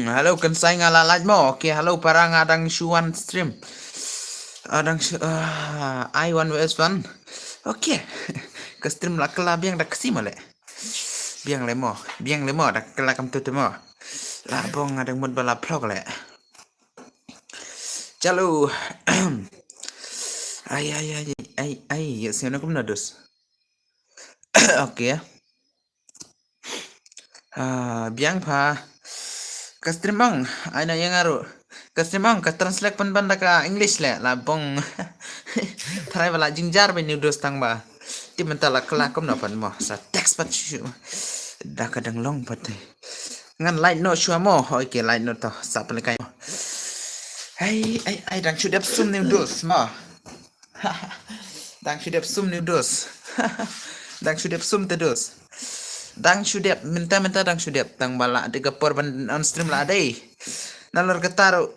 Halo kan saya ngalalat mo. Oke, halo para ngadang Shuan stream. Adang I one vs one. Oke. Ke stream lah kela biang dak kasi mole. Biang lemo dak kela kam tu mo. Lah bong adang mud bala vlog le. Chalo. Ay, ya sino kum nados. Oke ya. Biang pa. Ke stream bang, ana yang aru. Kastimang ka translate pan banda ka English le la bong try bala jingjar be news tang ba ti mentala kala kom na pan mo sa text pat shu da kadang long pat ngan light no shu mo okay light no to sa pan kai ai dang should have some news ma dang should have some news dang should have some terus dang should have minta dang should have tang bala de gapor ban on stream la dai nalor ketaro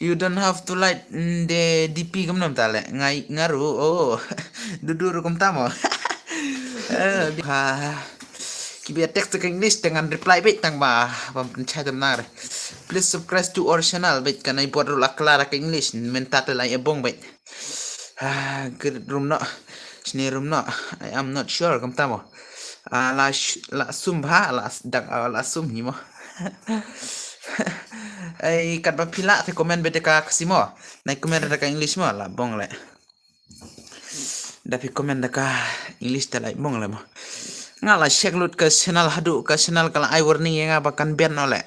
you don't have to light the DP kam nam tale ngai ngaru oh dudur kum tamo ha kibia text ke English dengan reply bit tang ba pam pencai tamnar please subscribe to our channel bit kana ipor la klara ke English menta te lai ebong bit good room no sini room no I am not sure kam tamo la sum ha la sum ni mo ay kat ba pila te komen bete ka kasimo na komen da ka English mo la bong le dapi komen da ka English ta la bong le mo ngala check lut ka channel hadu ka channel kala I warning yang abakan ban no le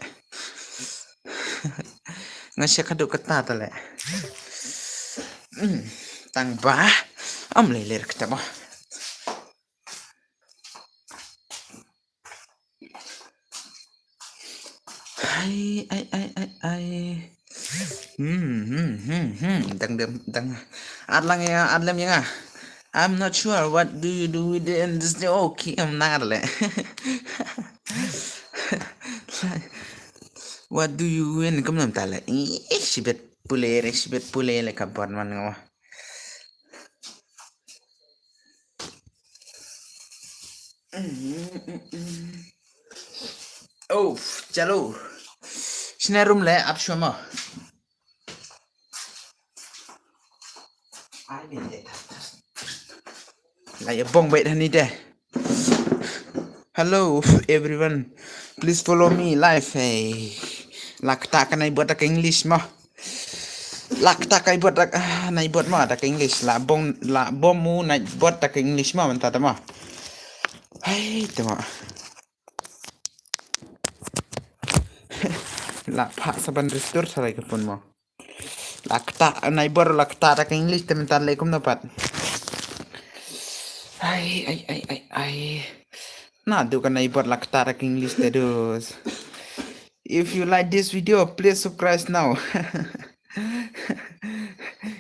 ngasek hadu kata ta le tang ba am le ler kita mo ai dang adlang ya adlam ya I'm not sure what do you do with it and this okay I'm not le what do you win kam nam tale sibet pule le kabar man ngo oh chalo sine room le ap shoma ai bin de la ya bong bait hani de hello everyone please follow me live hey lakta kanai buat ak English mah lakta kai buat ak nai buat mah ak English la bom mu nai buat ak English mah menta mah hai tama la pa saban restor sarai ke pun mah lakta nai buat lakta ak English menta le kum dapat ai nah do kan nai buat lakta ak English terus. If you like this video, please subscribe now.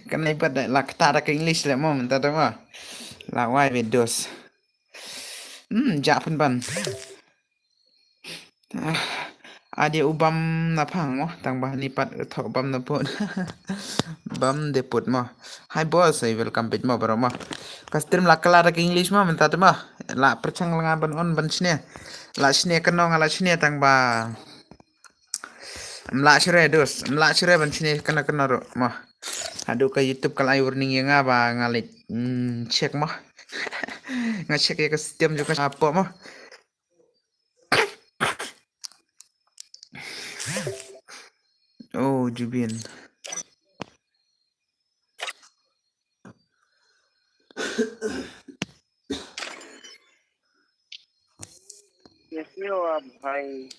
Kan ibat la kata ke English le mo menta ma. La wai videos. Japun ban. Ade ubam na phang mo tang ba ni pat thok bam na put. Bam de put mo. Hi boss, I welcome bit mo bro mo. Kastim la kala ke English mo menta ma. La perchang lengan ban on ban sine. La sine kanong ala sine tang ba. Mla chere dos mla chere ban sini kana ro mah adu ka YouTube kala warning yang apa ngalit cek mah ngecek ya ke sistem juga apa mah oh Jubin yes yo bhai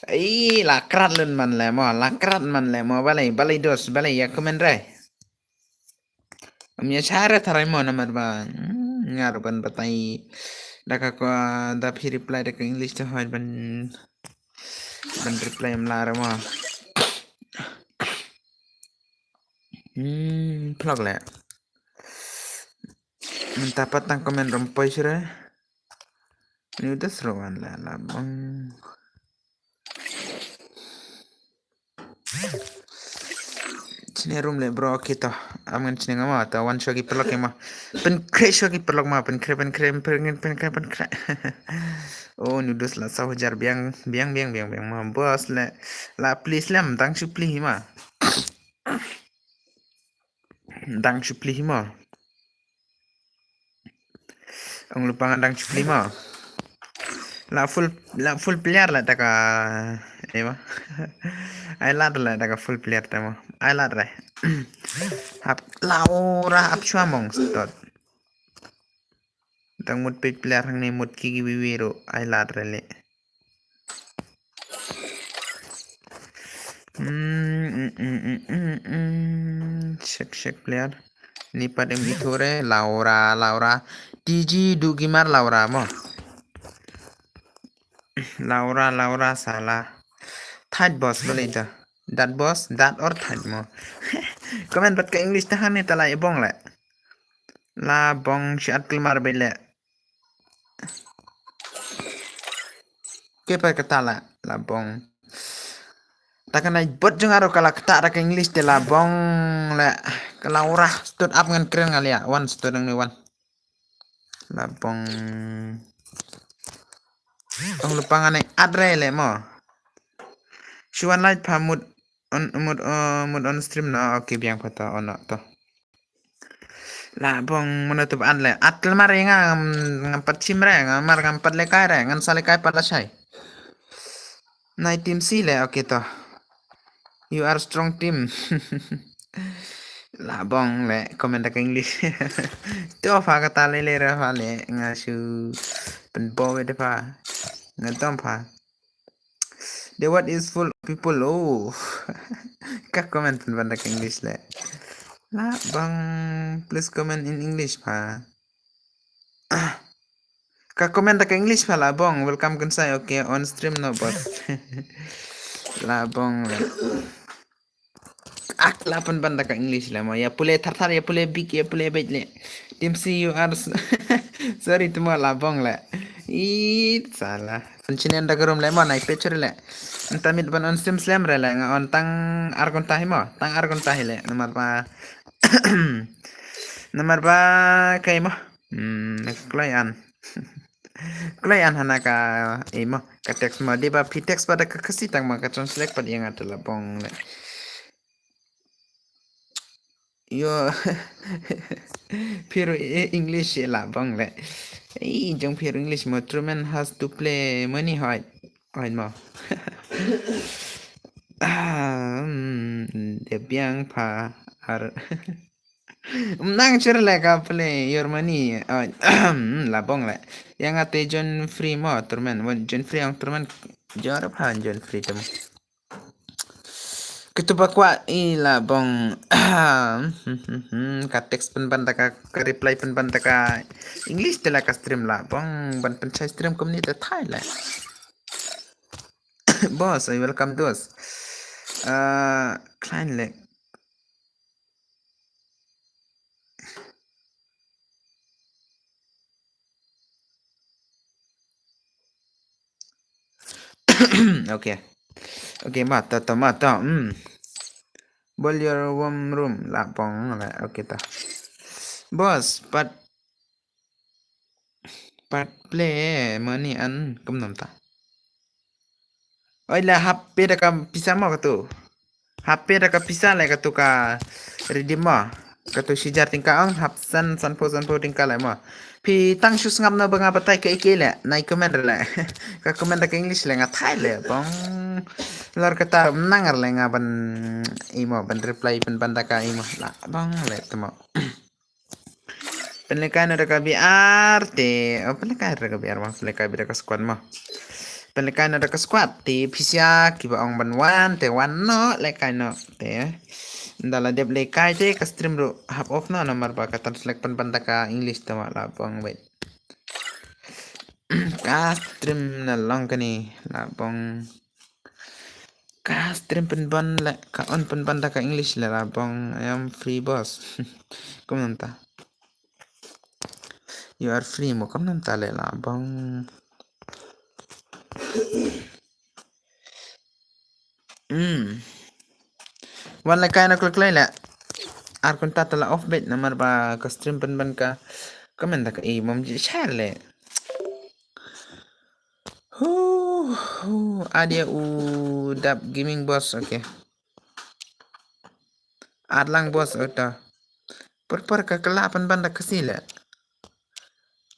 Lakrat lun man le mo, lakrat man le mo, balay dos, balay ya komen ray. Amnya cara taray mo naman ba? Ngar ban batay. Daka ko da phi reply da English to hoy ban reply am lara mo. Plug le. Dapat tang komen rompoy sira. Ini udah seruan lah labang. Sini room le bro kita. Aman sini ngama atau one shogi perlok ma. Pen shogi perlok ma pen kre. Oh nudus lah sah jar biang ma bos le la please lam tang supli ma. Dang supli ma. Ang lupa nga dang supli ma. La full player lah taka ema. Ai lad lah taka full player tama. Ai lad re. Hap laura ap chuamong stot. Tang mut pit player hang ni mut kiki wiwiro ai lad re le. Shek player. Ni padem itore Laura. TG Dugimar Laura mo. Laura salah. Third boss boleh dah. That boss, that or third mo. Komen bat ke English tahan ni tala ibong le. La bong syat kelmar bele. Kepa kata la bong. Takkan ay bot jeng aro kala kata ke English de la bong le. Kala ora stood up ngan keren kali ya. One stood ni one. La bong. Ang lupa nga adre le mo. Shuan light pa mood on stream na okay biang pata on to. La bong menutup le. Atle mari ngampat cimre ngamar ngampat lekai re ngan salekai pada syai. Nai team C le okay to. You are strong team. La bong le komen ke English. To fa kata le ra fa le ngasu penbo de fa. Ngatom fa. The word is full of people. Oh. Kak comment pun ke English le. La bang please comment in English pa. Kak comment ke English pa la bang. Welcome kan saya okay on stream no boss. La bang le. Lapan banda ke English le mo. Ya pule thar ya pule big ya pule bej le. Team C you are sorry tumo la bang le. Salah. Pencinian da gerum le mo naik picture le. Entamit ban on stream slam re le on tang argon tahi mo. Tang argon tahi le. Nomor ba kay mo. Klayan. Klayan hana ka imo ka text mo di ba pitext pada ka kasitang mga translate pa yang atala bong le. Yo pero English la bong le. Jong pero English mo Truman has to play money hide mo. De biang pa ar nang cerle ka play your money la bong le yang ate John Free mo Truman John Free ang Truman jara pa John Free temo ketupa kwa ila bong ka text pen banta ka reply pen banta ka English tela ka stream la bong ban pen chai stream community Thailand. Boss I welcome those klein leg. Okay mata bol your warm room la pong la okay ta boss pat play money an kum nam ta oi la happy da kam pisa mo ka tu happy da ka pisa la ka tu ka redeem mo ka tu sijar tingka ang hapsan sanpo tingka la mo pi tang shus ngam na banga batai ka ikele nai comment la ka comment ka English la nga Thai le bong lor kata nangar le nga ban imo ban reply pen banda ka imo la bang le temo penlekan ada ka biar te penlekan ada ka biar ma penlekan ada ka squad ma Pelekai no ka squad ti pisya kiba ong banwan te wan no lekai no te ndala dep lekai te ka stream ro half off no nomor ba ka translate pan ka English ta la bong wait ka stream na long kani la bong ka stream pen ban le ka on pen ban ka English la bong I am free boss kum nanta you are free mo kum nanta le la bong wan la kai na klik lai la ar kon ta la off bet namar ba ka stream pen ban ka comment ka e mom ji chale ada udap gaming boss oke adlang boss udah perper ka kelapan banda kesila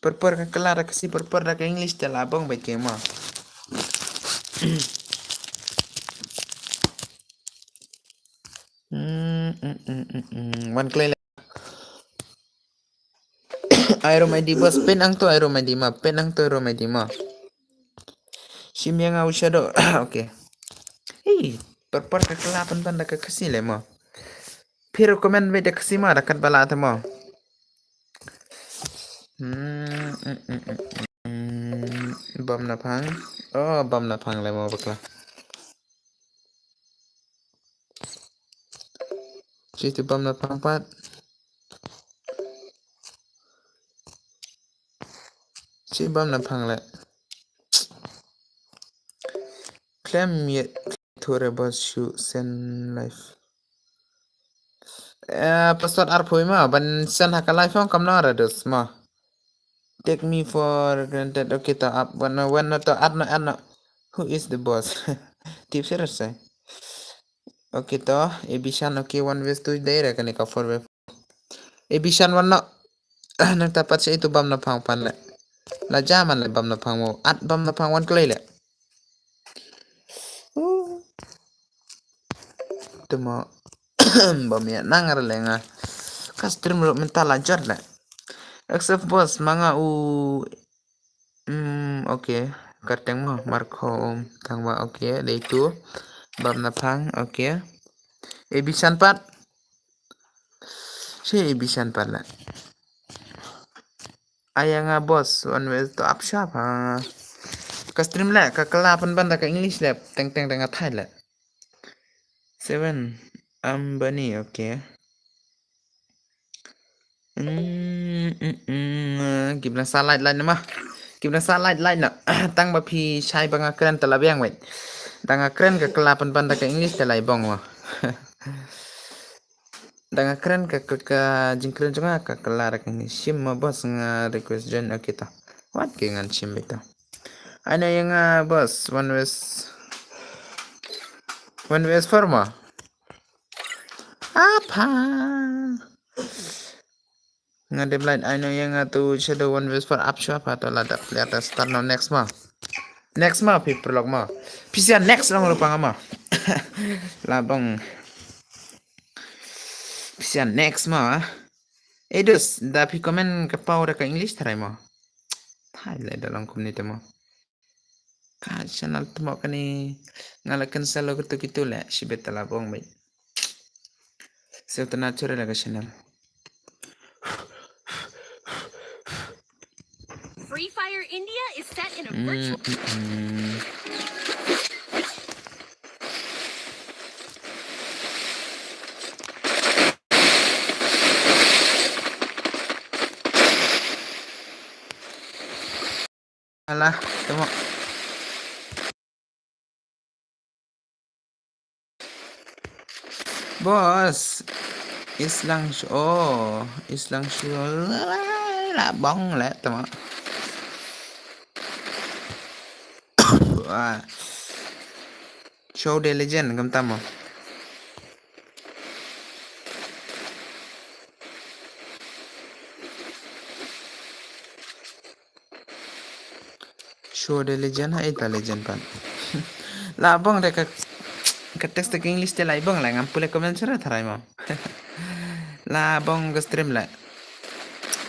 perper ka kelara kesi perper ka English telah abang baik kema one klay aero medi boss pen ang to aero medi ma pen ang to aero medi ma sim yang au shadow oke hey perper ka kelapan banda ka kesila ma फिर कमेंट में देख सीमा रखत बला था मो bom na phang oh bom na phang le mo bakla situ bom na phang pat si bom na phang le claim yet thore bos shoot send life password ar phoi ma ban sen ha ka life kam na ra dos ma take me for granted okay to up when to adno who is the boss tips sai okay to ebishan okay one ways to dai ra kan ka for ebishan one no nang tapat sa itu bam na phang pan le la jaman le bam na phang mo at bam na phang one klay le temo bam ya nangar le nga custom ro mental ajar le except boss manga okay karteng mo marko tangwa okay le itu bam na phang okay ebishan pat si ebishan pat le ayanga boss one way to up shop ha ka stream la ka kelapan banda ka English lab teng teng teng Thai la 7 Ambani okay gimana salat lain mah gimana salat lain nak tang ba phi chai banga kren tala biang wait tanga kren ka kelapan banda ka English tala bong wa tanga kren ka jingkren jonga ka kelara ka sim ma bos nga request join kita what ke ngan sim beta ana yang bos one ways forma apa nga deadline ano yang tu shadow one ways for up shop atau lada lihat start now next paper log ma pisia next lang lupa ngama labang pisia next ma edus tapi komen ke power ke English tarai ma thai le dalam community ma ka channel tu mau kani ngalakan selalu gitu le sibet labong baik Serta natural laga channel. Free Fire India is set in a virtual. Alah, tengok. Bos, Islang lah bong lah tengok. Show the legend kam tamo. Show the legend hai ta legend pan. Lah bong dek ke teks ke English te lai bong lah ngampule komen sera tharai mo. Lah bong ke stream lah.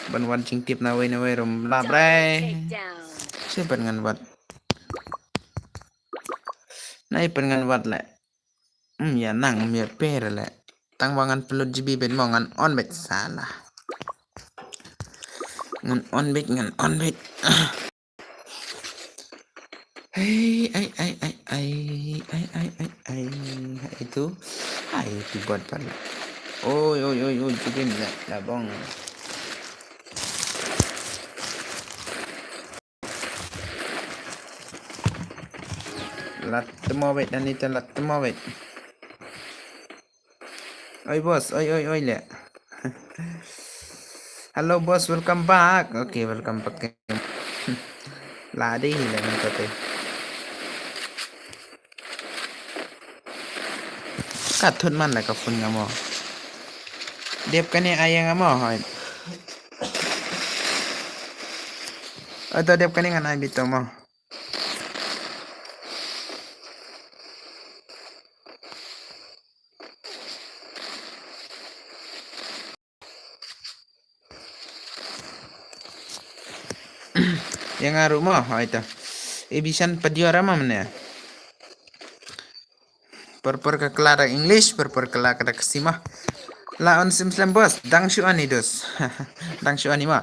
Ban wan ching tip na way rom la brai. Se ban ngan wat. Nai pengan wat le. Ya nang mir per le. Tang wangan pelut jibi ben mongan on bet salah. Ngan on bet. Hey, itu, itu buat pala. Oi, jibin lah bong. Lat temawet dan itu lat temawet. Oi bos, oi le. Hello boss, welcome back. Okay, welcome back. Ladi le nanti. Katun man lah kafun ngamo. Dep kani ayang ngamo hoy. Atau dep kani ngan ay bito mo. Yang ngaruh mo hoy to. Ibisan padiora mo mana? Per ke kelara English, per kelara kesima. La on sim bos, dang shu ani dos. Dang shu ani ma.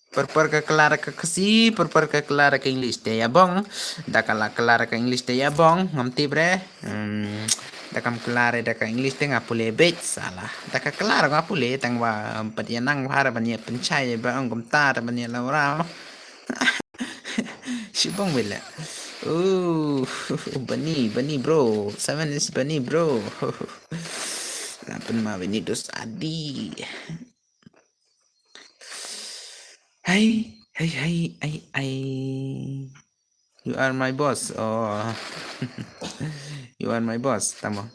Per ke kelara ke kesi, per ke kelara ke English de ya bong. Da kala kelara ke English de ya bong, ngamti bre. Da kam kelara da ke English de ngapule bet salah. Da ka kelara ngapule tang wa padiya nang hara banya pencai ba ong ta banya laura. Shibong wala. Oh, Bunny bro. 7 is Bunny bro. Lapan ma Benitos adi. Hai. You are my boss. Oh. You are my boss. Tamo.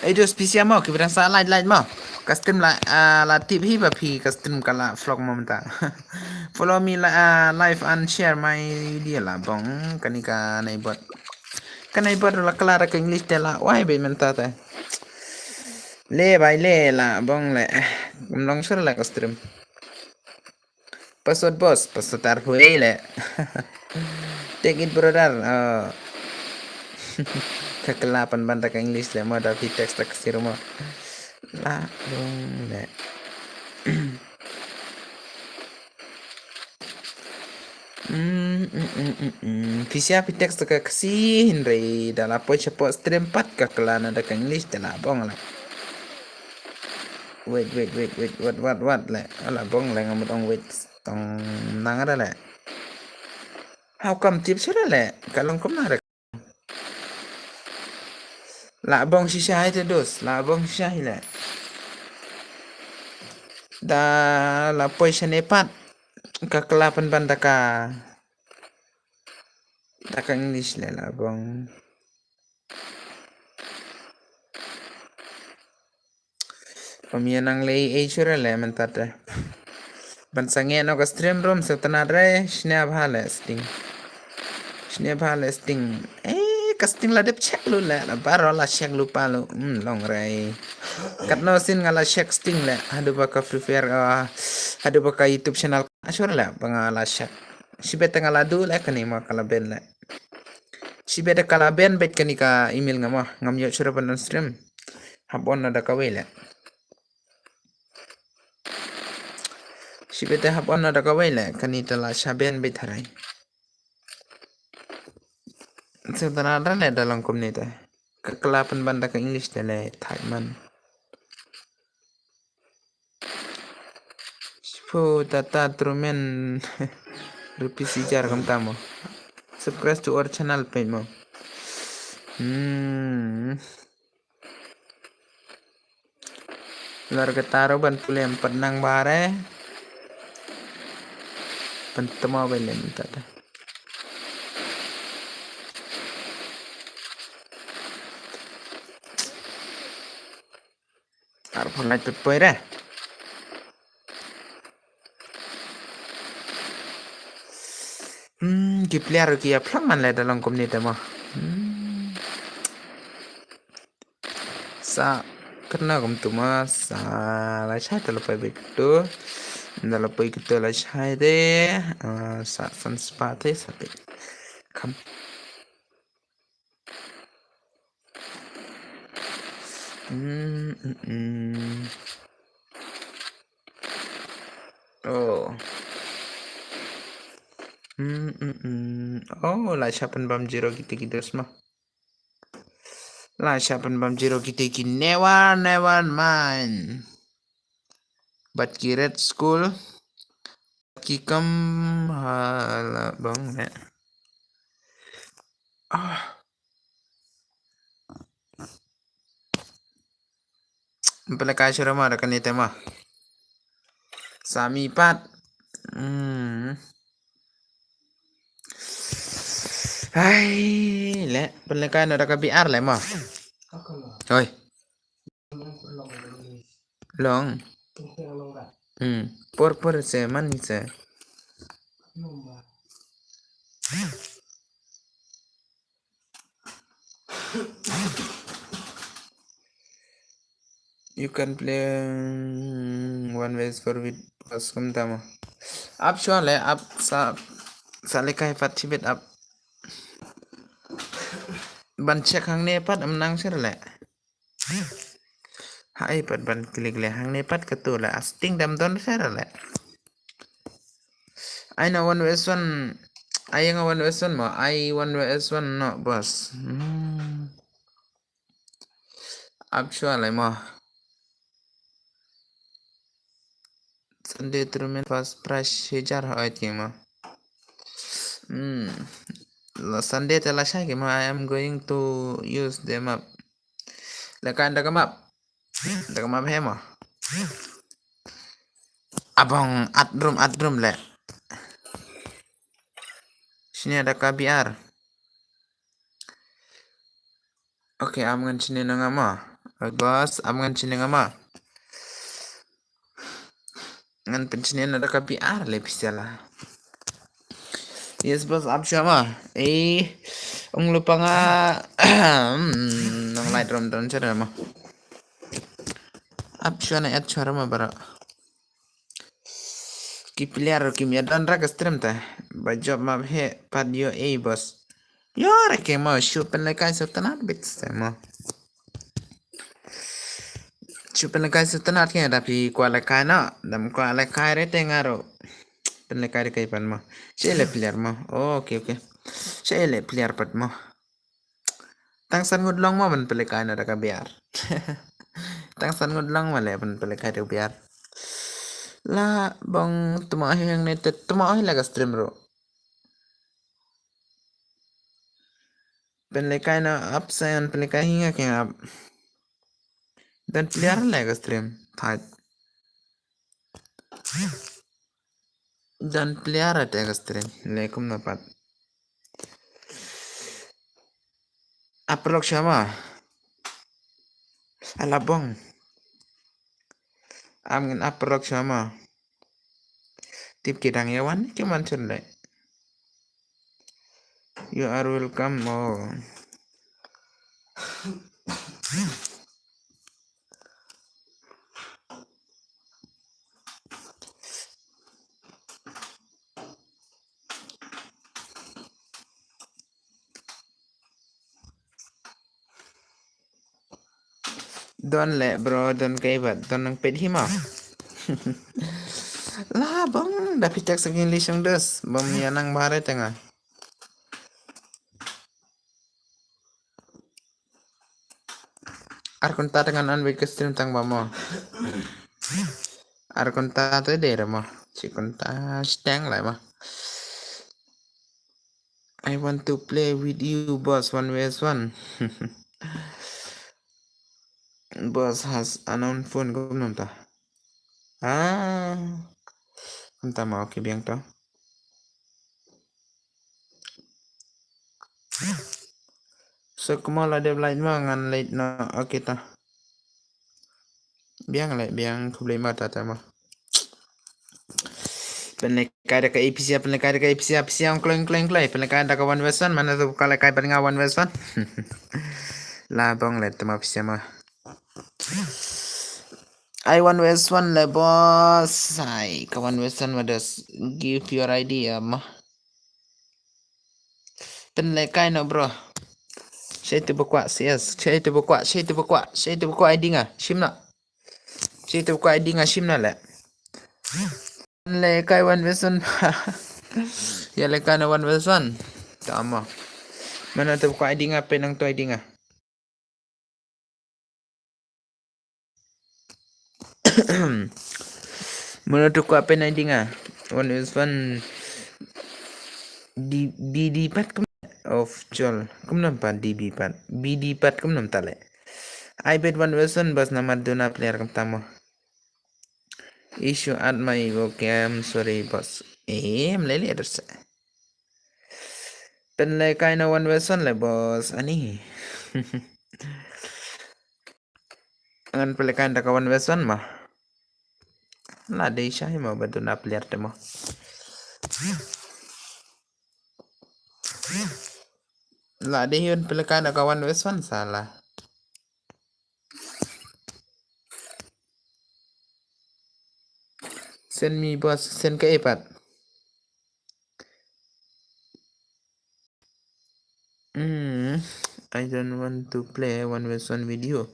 Dos PC mo kibrang sa light mo. Custom la tip hi ba pi custom kala vlog mo menta. Follow me live and share my video lah bong kanika nai bot. Kanai bot la klara ke English tela why be menta ta. Le bai le la bong le. Long sur la custom. Password boss, password arhui le. Take it brother. Kekelapan banta ke English le mo da pi text tak sir mo. La bong le. Fisia pi text ka kasi hinre dala po siya po stream pat ka kelana da ka English dala bong la. Wait, what le. Ala bong le ngamut ong wait tong nangara le. How come tip sira le? Kalong kumara. La bong sisya ite dos, la bong sisya le. Da la po siya nepat ka kelapan banta ka English le la bong. Pamianang lay sure le mentata. Bansangnya no ka stream room sa tanadre snap hale sting. Casting la dep check lu le la baro la check lu palu. Long ray. Kat no sin ngala check sting le. Hadu baka free fire hadu baka YouTube channel. Asure le bangala check. Si beta ngala du le kani ma kala ben le. Si beta kala ben bet kani ka email ngama ngam yo sure ban stream. Habon na da kawe le. Si beta habon na da kawe le kani tala shaben bet harai. Sebenarnya le dalam komunitas kekelapan banda ke English le Thailand. Sipo tata trumen rupi sijar kam tamo. Subscribe to our channel page mo. Lar ketaro ban pulem penang bare. Pentemo belem tata. Arpon light pepoy re. Player kia plaman le dalam komunitas mo. Sa karena kamu tuh mas la chai terlepas begitu dalam kita la chai deh sa sanspate sampai kam Oh. Oh, lah siapa bam jiro gitu semua. Lah siapa bam jiro gitu never mind. But kiret school kikam hala bang ne. Ah. Pelakay siya mah kanita mah. Sami pat. Ay, le, pelakay na ka BR le mo. Oi. Long. Por se man se. You can play one ways for with pas tama. Up le up sa lekay patibet up. Ban check hang ne pat amnang sir le. Hai pat ban klik le hang ne pat ketu le asting dam don sir le. I know one ways one. I yang one ways one mo. I one ways one no boss. Le mo. Sunday tournament first prize 1000 hoy ting mo. Sunday tela shay mo I am going to use the map. Lekan daga map. Daga map he mo. Abang adrum le. Sini ada KBR. Oke, amngan sini nangama. Bos, amngan sini ngama. Ngan pensinin ada KBR le pisala. Yes bos, ab siapa? Lupa nga nang Lightroom doon siya mo. Ab siya na at siya mo bara. Kipiliar kimya dan raga stream ta. Ba job map he padio bos. Yara ke mo shoot penlekai sa tanat bits mo. Shoot penlekai sa tanat kaya tapi kualekay na. Dam kualekay re tengaro. Penlekai kay pan mo. Siya le player mo. Okay. Siya le player pat mo. Tangsan ngudlong mo man pelekay na raka biar. Tangsan ngudlong mo le man pelekay na biar. La bang tumahi yang netet tumahi laga stream ro. Pelekay na upsayan pelekay hinga kaya dan player laga stream. Thad. Dan player at laga stream. Lekum na pat. Aprok siya ma. Alabong. Amgin aprok siya ma. Tip kitang yawan cuman sunday. You are welcome. Oh. Don le bro, don kay bat, don nang pet hima. Lah bang, dapat cek segini lisang des, bang yanang bare tengah. Arkonta dengan anwit ke stream tang bamo. Arkonta tu deh mo, si konta stang lah mah. I want to play with you, boss. 1vs1. Boss has announced phone ko nung ta. Entah mau ke biang to. So kumala de blind mo ngan late na okay ta. Biang kublay mata ta mo. Penekay ka APC ang kleng penekay ka 1vs1 mana tu kalekay pa nga 1vs1. Labong let ma pisya mo. I 1vs1 le boss. Ay, ka 1vs1 madas give your idea mo. Penekay no bro. Saya tu berkuat CS. Saya tu berkuat ID ngah. Sim nak. Saya tu berkuat ID ngah sim nak le. Le kai one version. Ya le kai na one version. Tama. Mana tu berkuat ID ngah penang tu ID ngah. Mana tu berkuat pen ID ngah. One version. BD pat of Jol. Kum nampak DB pat. BD pat kum nampak le. I bet one version bas nama dona player kum tamu. Issue at my okay, I'm sorry boss. Meleli address. Pen le kaina one version le boss. Ani. Ngan pele kain ka one version mah. La de syai mah baduna player temo. La de yun pele kain ka one version salah. Send me boss, send ke iPad. I don't want to play one version video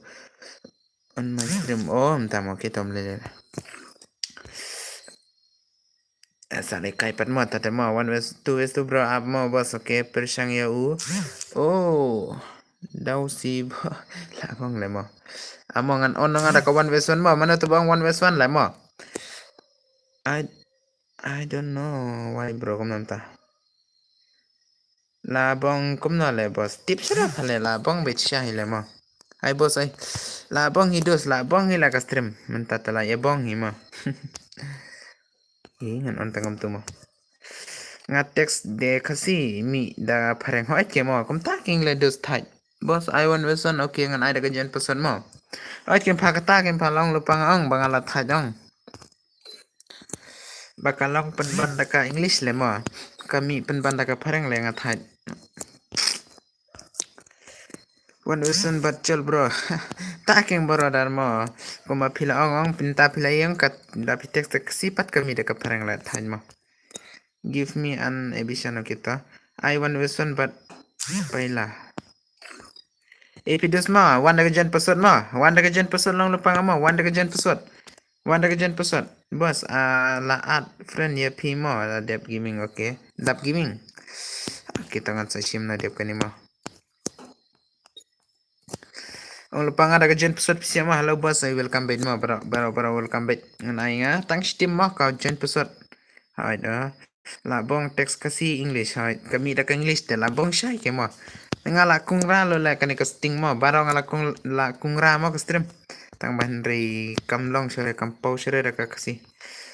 on my stream. Oh, entah mau kita mulai. Asal kai pat mo tata mo 1:2 bro up mo boss okay persang ya u. Oh. Daw si la bang le mo. Amongan on nga da ka 1:1 mo mana tu bang 1:1 le mo. I don't know why bro kum nanta. La bang kum na le boss. Tip sira le la bang bet sya le mo. Hai boss ai. La bang hidos la bang hila ka stream. Menta tala ya bang hi mo. Ngan on tangam tu mo. Nga text de kasi mi da pareng hoit ke mo kum taking le dos tight. Boss I one version okay ngan ai da gajan person mo. Hoit ke pa kata ke pa long lupang ong bangala tight ong. Bakalong penban da ka English le mo. Kami penban da ka pareng le nga tight. One version bacel bro. Taking bro dar mo. Kuma pila ong pinta pila yang kat da text sipat kami da ka pareng le tight mo. Give me an edition kita. I one version but paylah. Epidos ma, one gajan pesot ma, one gajan pesot long lupang ma, one gajan pesot. One gajan pesot. Bos, laat friend ya pi mo, dep gaming okay. Dap gaming. Kita ngan sa sim na dep kani mo. Ong lupang ada gajan pesot pisia ma, hello bos, I welcome back mo, bara welcome back. Ngai nga, thanks team mo ka gajan pesot. Hai dah. Labong teks kasi English hai kami dak English de labong syai ke mo ngala kungra lo la kani ka sting mo barang ngala kung la kungra mo ka stream tang ban ri kamlong sore kampau sore dak kasi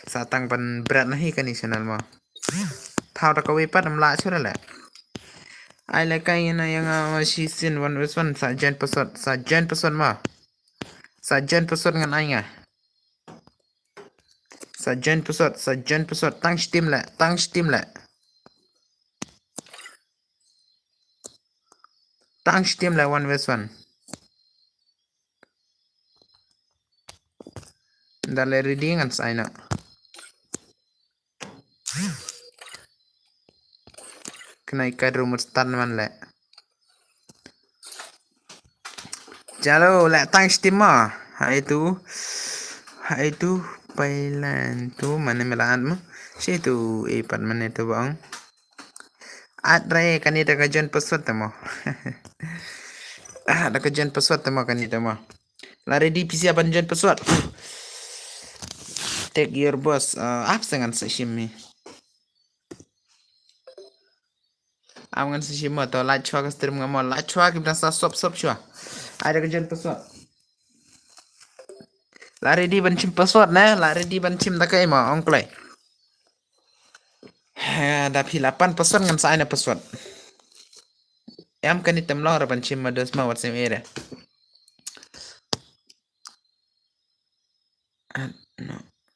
sa tang ban berat nahi kani channel mo thau dak we pat am la sore la ai la kai na yang si sin one sa jen pasot mo sa jen pasot ngan ai nga Sajen pesot, tang steam la. Tang steam la 1:1. Dale reading an sign up. Kena ikat rumut start man la. Chalo la tang steam ma. Hai tu pailan tu mana melaan mo. Situ ipat mana tu bang. Adre kanita kajan pesot mo. Da kajan pesot mo kanita mo. Lari di PC aban jan pesot. Take your boss. Absengan sa shimi. Amangan sa shimo to la chwa ka stream mo la chwa ki sa sop chwa. Ada kajan pesot. Lari di bancim pesot na, lari di bancim da kai mo ong play. Da pilapan pesot ngan sa na pesot. Em kanita mlo ra bancim ma dos ma WhatsApp area.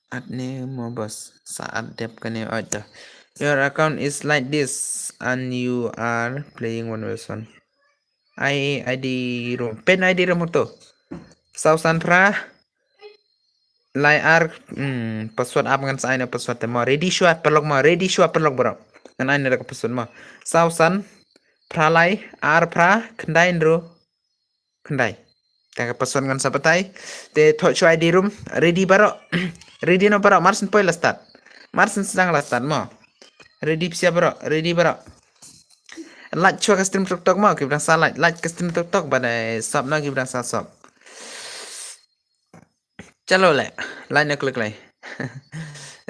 Adne mo boss saat dep kane ada. Your account is like this and you are playing 1:1. ID room. Pen ID room to. Sausan pra layar password apa kan saya password mo ready show perlog bro. Kan ana ka password mo. Sausan pralai ar pra kendai ndro kendai tang person ngan sapatai te tho choi di room ready baro ready no baro marsin poila start marsin sang la start mo ready psia baro ready baro like chua ka stream tok tok mo ki brang sa like ka stream tok tok bada sub na ki brang sa sub chalo le like na click lai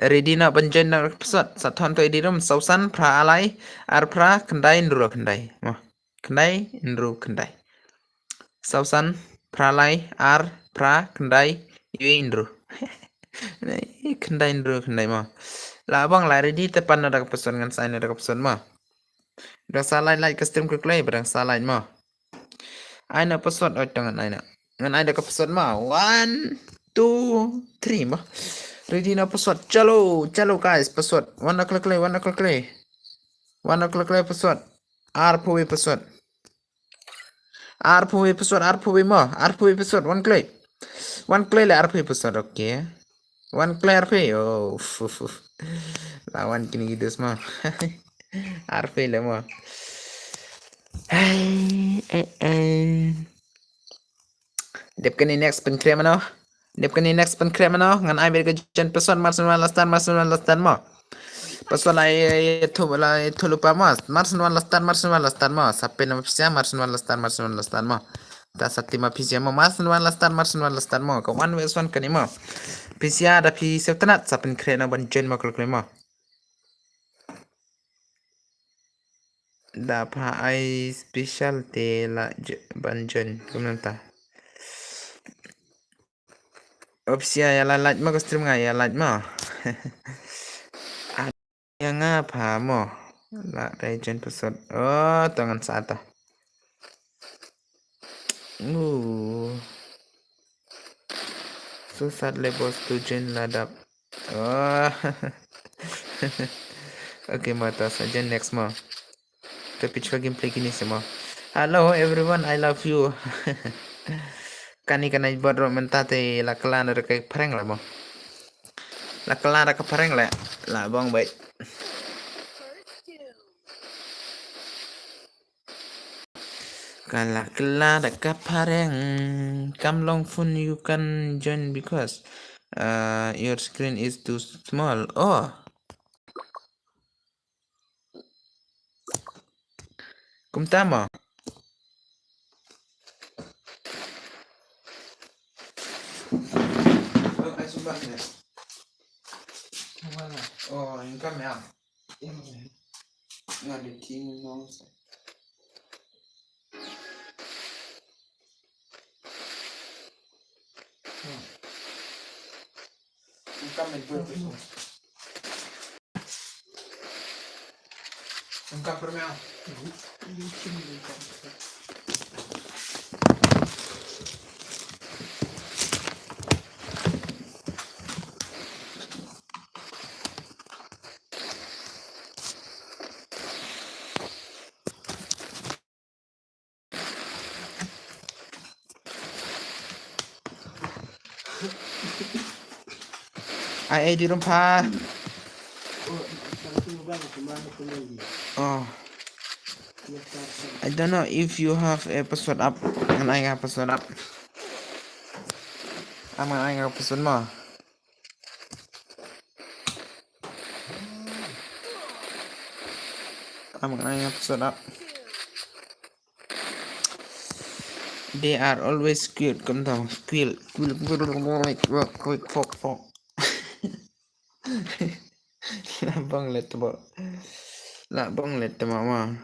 ready na banjen na pesot sathon to di room sausan pra alai ar pra kendai ndro kendai mo kendai ndro kendai sausan pralai ar pra kendai yue indro kendai indro kendai mo la bang la ready tepan ada pesan ngan sign ada pesan mo dah salah like ke stream klik lay barang salah mo ai na pesan oi tangan ai na ngan ai ada pesan mo 1 2 3 mo ready na pesan chalo chalo guys pesan warna klik lay warna klik lay pesan ar pui pesan RPW episode RPW mo RPW episode one play le RPW episode oke one play RP oh lawan kini gitu semua RP le mo dep kini next pen krem no ngan ai ber jen person marsun lastan mo person ai thu lupa mo marsun lastan mo sampai nama pisia marsun lastan mo ta satima pisia mo marsun lastan mo ka one vs one kani mo pisia ada pi septanat sapen krena ban jen mo klek mo da pa ai special te la ban jen kumanta opsia ya la mo stream nga ya mo yang apa mo la region pesot oh tangan satu susah lebos tujuan ladap oh oke mata saja next mo tapi coba gameplay gini semua hello everyone I love you kani buat mentate la kelan ada kayak pereng lah mo la kelan ada kepereng lah bang baik Kala kala kapareng kamlong phone you can join because your screen is too small. Oh. Kumtama. Oh, yung kamera. Nga di team no. Yung kamera berapa? Yung kamera. Ai di rumah. Oh. I don't know if you have episode up. And I have episode up. Aman I have episode mo. Aman I have episode up. They are always cute. Come down. Quill. Quick fok. Labang let bo. Labang let mama.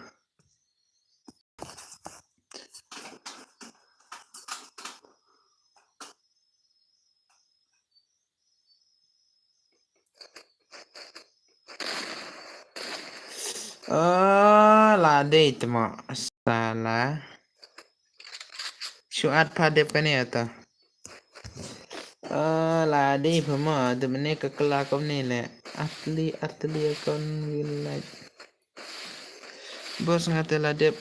Oh, lade itu mah salah. Syuat padep kan ya ta. Oh, lade pema temene kekelak kau ni le. Atli akon wilayah. Bos ngatela dep.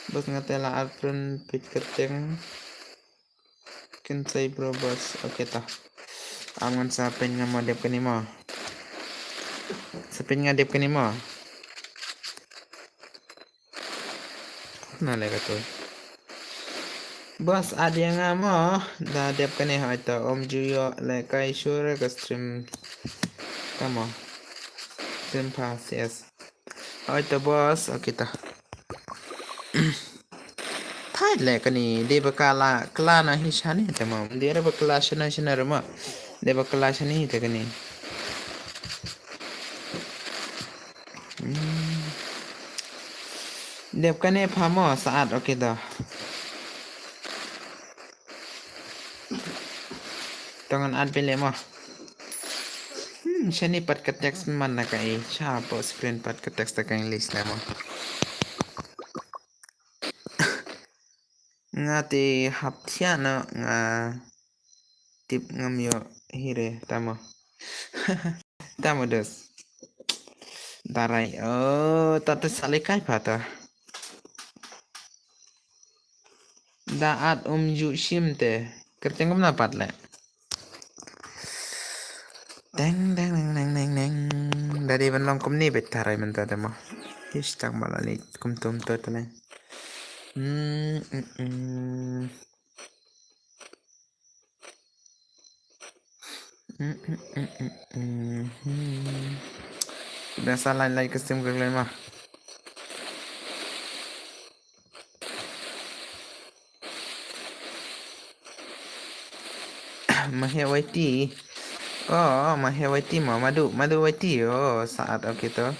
Bos ngatela akun pikir teng. Kensai bro bos. Oke ta. Aman sapen ngamadep kan ni mah. Sapen ngadep kan ni mah. Nah le kata. Bos ada yang ngamo dah dep kene ha ito juyo le kai sure ka stream kamo stream pass yes. Ha ito bos kita. Thai le kani de bakala kala na hi shani tama de ra bakala shana shana rama de bakala shani te kani. Dep kane phamo saat okay dah. Tangan ad pele mo. Shani pat ka text man na kai cha po screen pat ka text ka English na mo. Nga te haptia na nga tip ngamyo hire tamo. Tamo dos. Darai. Oh, tata sale kai pata. Daat ju shim te. Kerjang kam napat le. Deng deng deng deng deng deng. Dari ban long kum ni bet tarai man tata mo. Ish tak malali kum tum to tale. Udah salah lagi custom ke mah. Mahia Waiti. Oh, Mahia Waiti mah madu Waiti. Oh, saat okay to.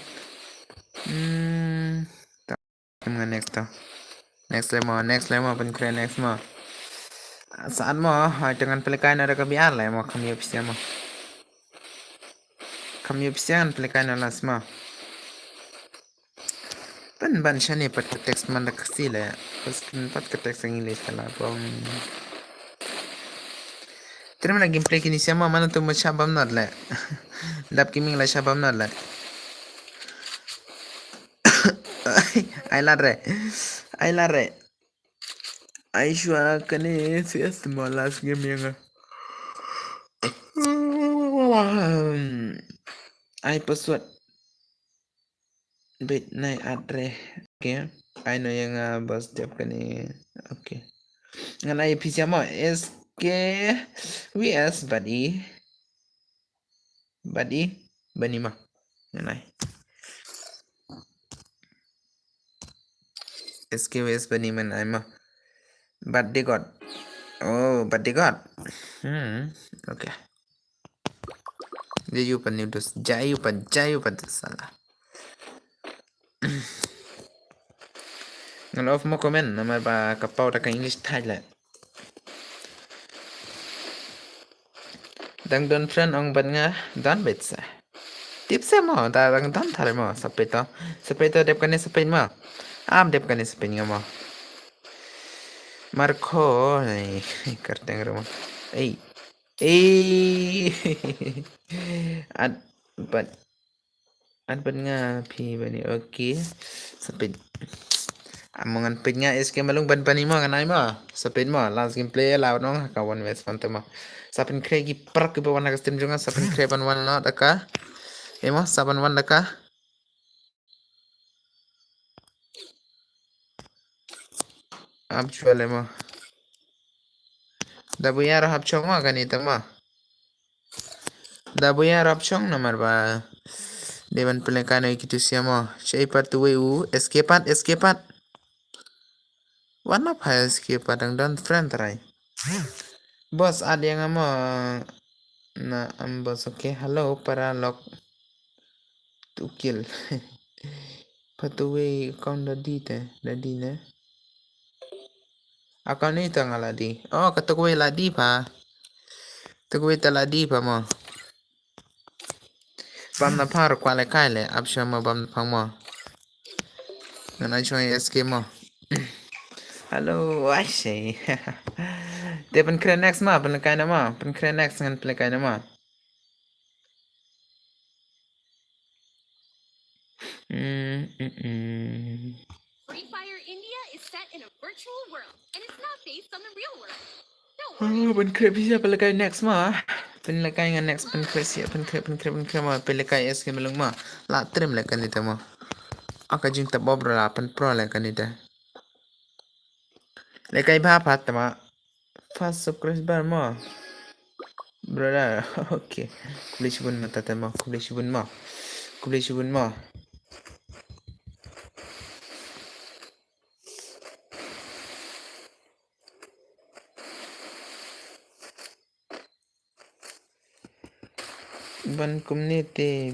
Dengan next to. Next lemah pen keren next mah. Saat mah jangan pelikan ada kebiar lah mah kami opsi mah. Kami opsian pelikan lah semua. Ban shani pat ke teks man dak sila. Pas pat ke teks English lah bang. Terima lagi gameplay kini siapa mana tu macam bam not lah. Dap kiming lah syabam not lah. Ai lare. Ai shua kene CS malas game yang. Ai password. Bit naik adre. Okay. I know yang bos tiap kene. Okay. Ngan ai PC mo SK VS buddy. Bani mah. Ngan ai. SKWS bani man ai mah. But they got. Oh, but they got. Okay. Jayu pan nudus. Jayu pan salah. Ngan off mo komen nama ba kapau tak English Thai lah. Dang don friend ong ban nga dan betsa. Tips mo darang dan thare mo sapeto dep kane sapin mo. Am dep kane sapin nga mo. Marco này kerteng rumah. Ad ban nga pi bani okay. Sapin. Amongan pin nga SK malung ban pani mo kanai mo. Sapin mo last gameplay lawan nong kawan wes pante mo. Sapin kre gi prak ke bawah naga stream juga sapin kre ban wan no daka. Emo saban wan daka. Ab jual emo. Dabuya rahap chong mo kanita mo. Dabuya rahap chong nomor ba. Dewan pelekano ikitu siamo. Syai patu weu escapat. Warna apa escapat ang don friend terai. Bos ada yang ngamo na bos okay. Hello para lock to kill. Patu weu kau dadi ne. Akau ni tengah ladi. Oh kata gue ladi pa. Kata gue ladi pa mo. Bam na par kwale kaile absha mo bam pang mo. Ngana join SK mo. Hello, I say. Dia pen keren next ma, pen kai nama, pen keren next ngan pen kai nama. Free Fire India is set in a virtual world, and it's not based on the real world. Don't worry. Pen keren bisa pen kai next ma. Pen kai ngan next pen keren siap pen keren ma pen kai SK melung ma. La trim lekan itu ma. Aka jing tak bobrol la pen pro lekan itu. Lekai pat ma. Fast subscriber mo. Brother. Okay. Kubli mo tata mo. Kubli subun mo. Ban community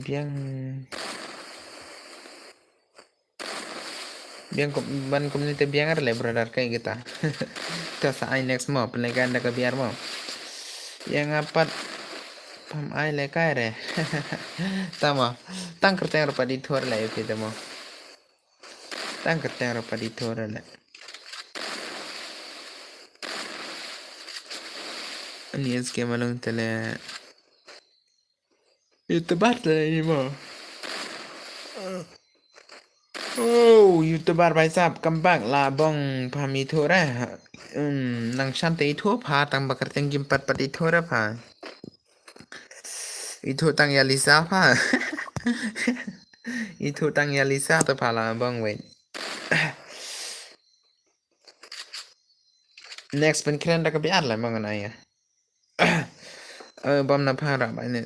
ban community biang le brother kayak kita. Kita sa next mo pelegan ka biar mo. Yang apat pam ai le kai re. Tama. Tang kerteng rupa di thor le kita mo. Tang kerteng rupa di thor le. Ani es que malung tele. Itu bat le ni mo. Oh, YouTuber bài sạp cầm bạc là bong pa mi thua ra. Nang shanti thua pa tang bakar tang gimpat pati thua ra pa. Itu tang ya Lisa pa. Itu tang ya Lisa to pa la bong wait. Next pen keren dak biar lah bong na ya. Bom na pa ra ba ne.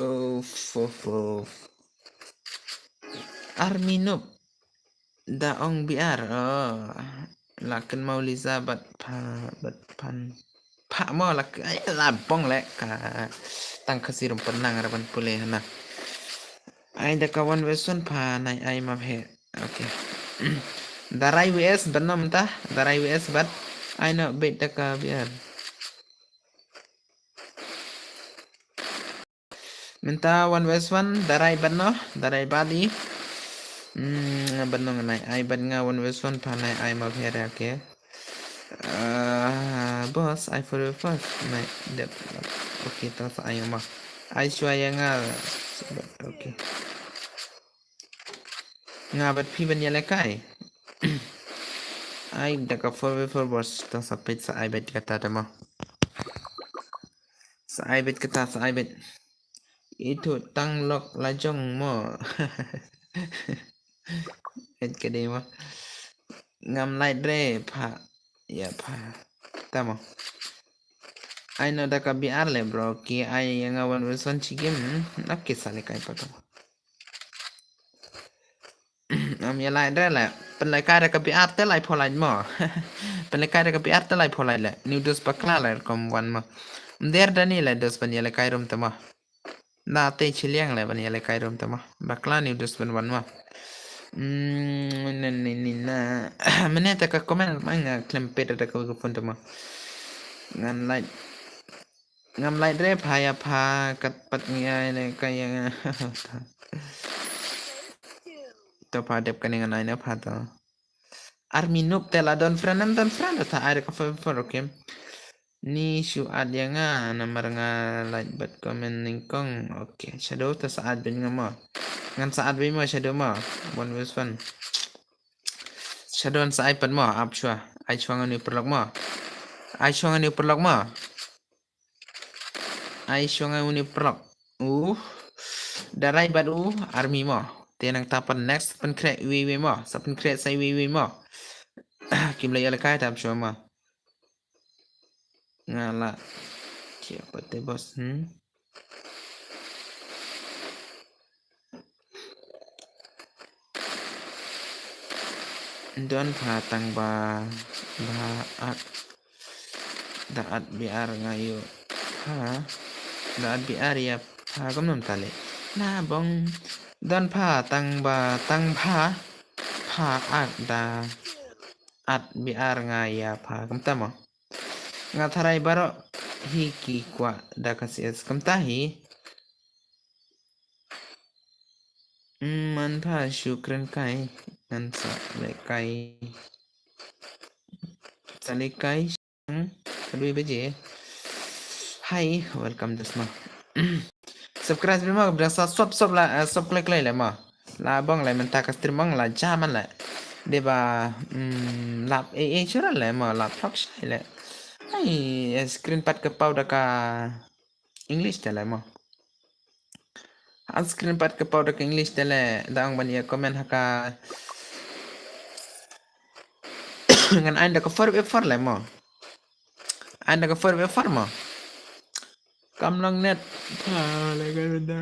Oh. Arminop daong biar laken mau Lisa bat pan mau lak ay labong lek ka tang kasirum penang araban pulih na ay da kawan weson pa nai ay maphe okay. Darai WS benam tah darai WS bat ay no bet da ka biar minta 1vs1 darai benno darai bali benno nai ai ban nga 1vs1 pa nai ai maphe ra okay. Boss, I for the first night that okay terus ayo mah I shwaya nga okay nga bat pi ban yala kai I daka for boss terus sapit sa I bet kata tama sa I bet kata sa I bet itu tang lok lajong mo et kede mah ngam light dre pa ya pa tama I know da ka biar le bro ki I yang awan weson chigim okay sale kai pato ya lai da la pen lai kai da ka biar te lai pho lai mo pen lai kai da ka biar te lai pho lai le new dos pakla la kom wan mo der da ni la dos pan ya lai kai rom tama na te chiliang le ban ya lai kai rom tama bakla new dos pan wan mo na meneta ka komen manga klempet da ka pun tama ngan lai ngam lai dre phaya pha kat pat ngai ne kaya to pa dep kaning nai na pha to army noob tela don friend ta are ka for okay ni shu ad yang namar nga like but comment ning kong okay shadow ta saat bin ngama ngan saat bin mo shadow mo one was fun shadow sa iPad mo up chua ai chwang ni perlok mo ai chwang ni perlok mo ai chwang ni perlok darai badu army mo tenang tapan next pen krek wi mo sa pen krek sai wi mo kim lai ala kai tam chua mo ngala siapa te bos don patang at daat biar ngayo daat biar ya pa kom nom tale na bong don patang pa at da at biar ngaya pa kom tamo ngatharai baro hiki kwa da kasias kom tahi man pa syukran kai nan sa lekai salikai Aduh beje hai welcome this ma subscribe ma berasa sub la sub klik lai ma la bang lai menta ka stream bang la jaman la deba lap chura la ma lap talk shai la ai screen pad ke pau da ka english ta la ma on screen pat ke pau ke English tele daang bania komen haka ngan anda ke for le mo anda ke for mo kamlang net le cái benda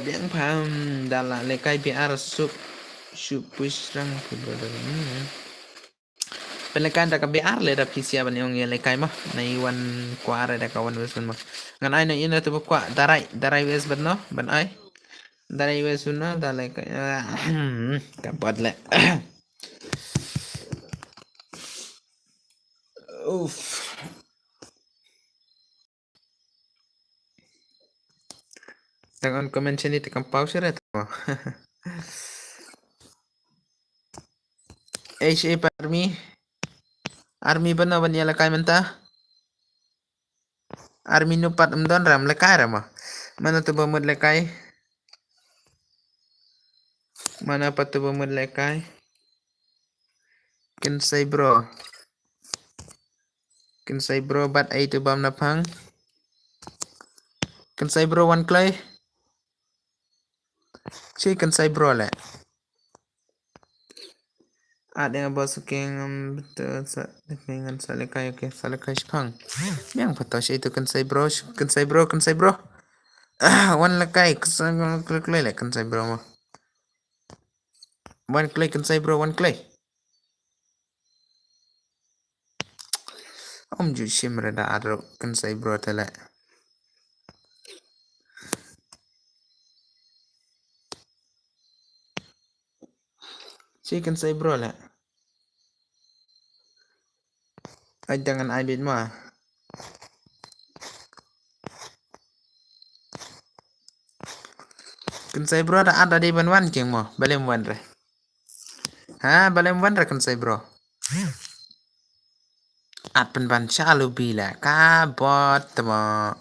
biang pam dala le kai biar sup push rang brother pelekan da ka biar le da pisia ban yong le kai ma nai wan kware da ka wan wes ma ngan ai na ina tu kwa darai wes ban no ban ai darai wes no da le ka bot le uff Tangan komen sini tekan pause re tu HA army bana ban yala kai menta army nu pat don ram le kai rama mana tu bamut le kai mana pat tu bamut le kai kin say bro but ai tu bam na phang kin say bro one clay si kin say bro le ada yang bos keng betul dengan salekai oke salekai phang yang patah si itu kin say bro one lekai clay le kin say bro mo one clay kin say bro one clay om ju shim reda aro kin say bro tele si kin say bro le ai jangan ai bit ma kin say bro ada di ban wan keng mo balem wan re ha balem wan re kin say bro at pen ban chalu bila ka bot temo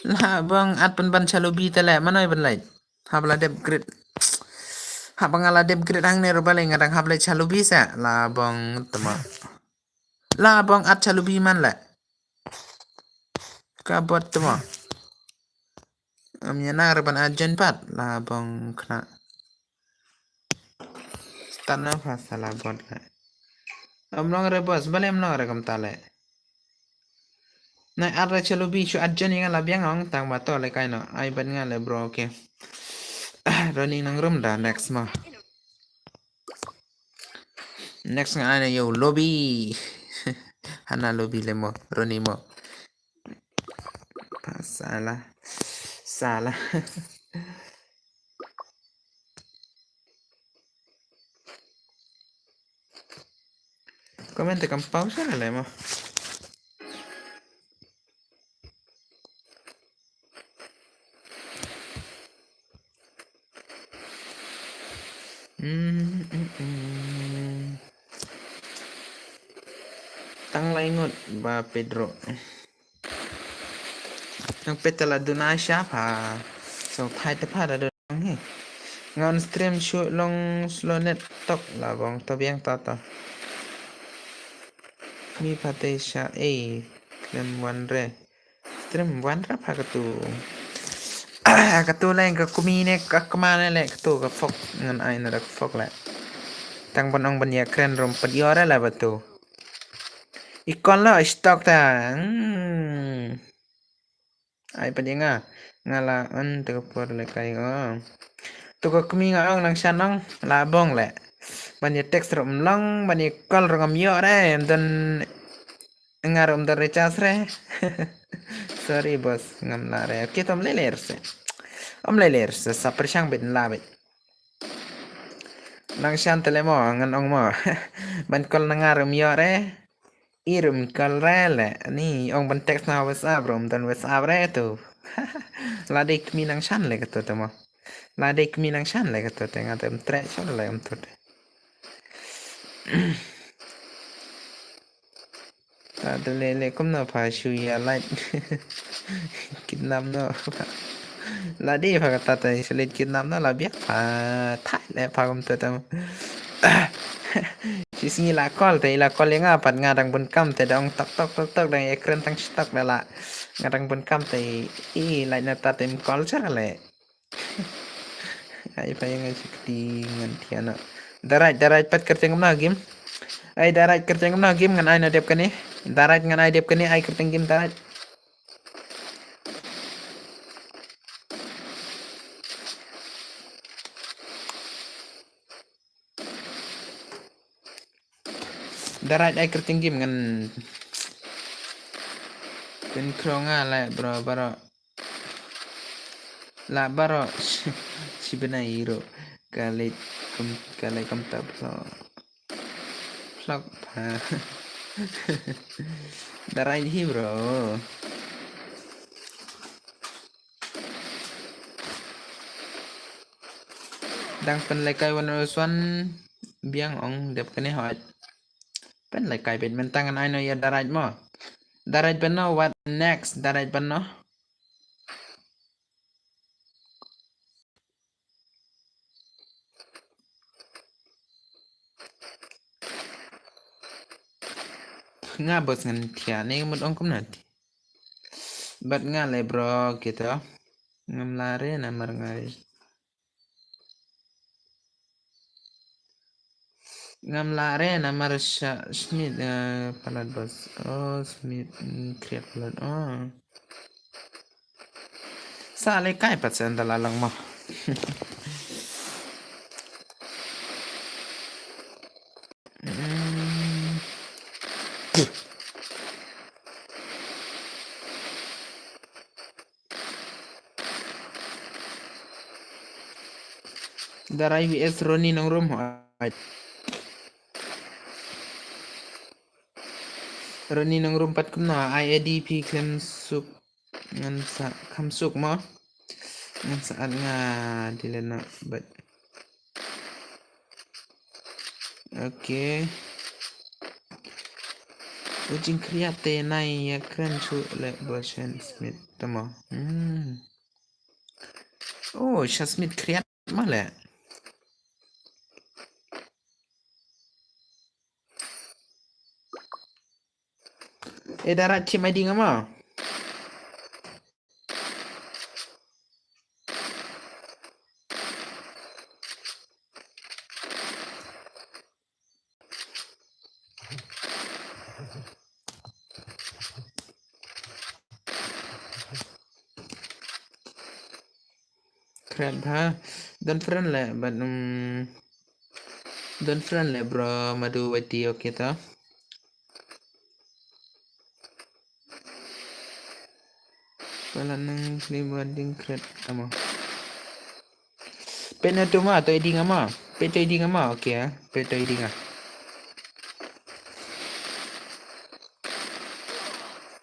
lah bang at pen ban chalu bi tele manoi ban lai habla dep grid habang ala dep grid hang ne ro balai ngadang habla chalu bi sa la bang temo la bang at chalu bi man la ka bot temo am yana ra ban ajen pat la bang kena tanah fasala bot la am long re bos balai am long re kam tale na arra chalu bi chu ajen yang la biang ong tang ba to le kai no ai ban nga le bro okay running nang room da next ma In a next nga ana yo lobby hana lobby le mo roni mo salah comente kan pausa na le mo tang laingot ba Pedro ang petala duna siapa so thai te phara do he ngon stream shoot long slow net tok la bong to biang to mi pate sha klem wan re stream wan ra pha ka tu ka tu lain ka kumi ne ka kemana le ka tu ka fok ngan ai na ka fok le tang bon ong ban ya kren rom pat yora la batu ikon la stock ta ai pa nga ngala an te por le kai nga to ko kumi nga ang nang shanang la bong le ban ya text rom lang ban ya kol rom yo re dan ngarom da recharge re sorry bos ngam la re kita om leler se sa persang bet la bet nang shan tele mo ngan ong mo ban kol na ngarom yo re irum kal re le ni ong ban text na whatsapp rom dan whatsapp re tu la dek mi nang shan le ka to mo la dek mi nang shan le ka to te ngatem tre chol le om to ta le kom na pha shu ya light kin nam no la đi pha ta ta kin nam no la biak pha thai le pha kom to tam Sisi lakol te lakol yang apa ngadang pun kam te dong tok tok tok tok dang ekran tang stok dala ngadang pun kam te lai nata tem kol chale ai pa yang sikti ngan tiana darai pat kerja ngam game ai darai kerja ngam game ngan ai na dep kani darai ngan ai dep kani ai kerja game darai ai kerja game nganเป็นโครงงานแหละบรอบรอลาบรอชิบะนายโรกาเลคัมตับพลอกพาดารายที่บรอดังเป็นรายการวันส่วนเบียงองเด็บกันนี่หอยเป็นรายการเป็นมันตั้งกันไอ้น้อยดารายมั้งดารายเป็นเนาะ what next ดารายเป็นเนาะnga bos ngan tia ni mud ong kum nanti bat nga le bro gitu ngam lare na mar ngai ngam lare na mar smith palat bos oh smith create palat oh sale kai pat sen dalalang mo darai vs Roni nong room Roni nong room pat kumna IADP kem suk ngan sa kam suk mo ngan saat nga dilena but okay ujing kreate nai ya keren su le version smith tamo oh Smith kreat malah darat cim ID ngama keren ha dan friend le but dan friend le bro madu wati okay ta wala nang libading kret tamo pena tuma to ID ngama peto ID ngama okay ha peto ID nga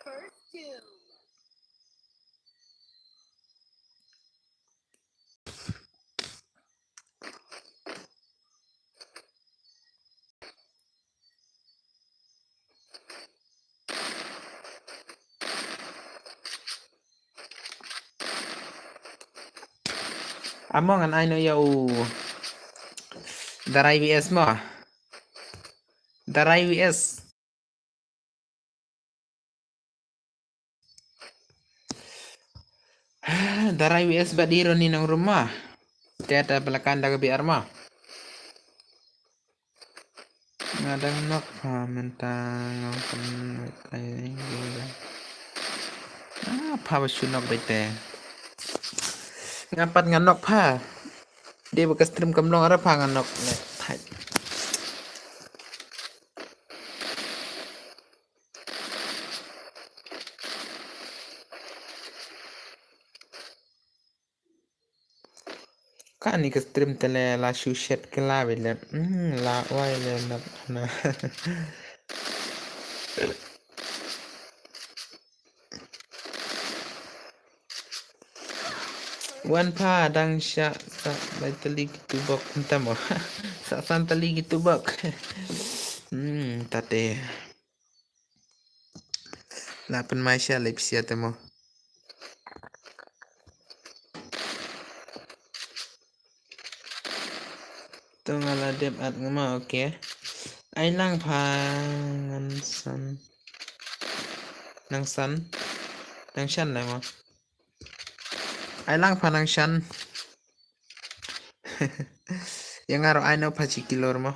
First two. among an I know yau darai vs mo darai vs darai vs badiro ni nang rumah tiada belakang daga biar mah ngadang nok mentang ngomong kayak gitu apa basunok bete ngapat nganok pa dia bekas stream kemlong ada pa nganok le thai kan ni ke stream tele la shushet kela bele la wai le nak na wan pa dang sya sa tali gitu bok entamo sa tali gitu bok tate la pen mai sya le psia temo tungala dep at ngama okay ai lang pha ngan san nang san nang shan này mà ai lang pha nang shan yang ngaro ai no pha chikilor mo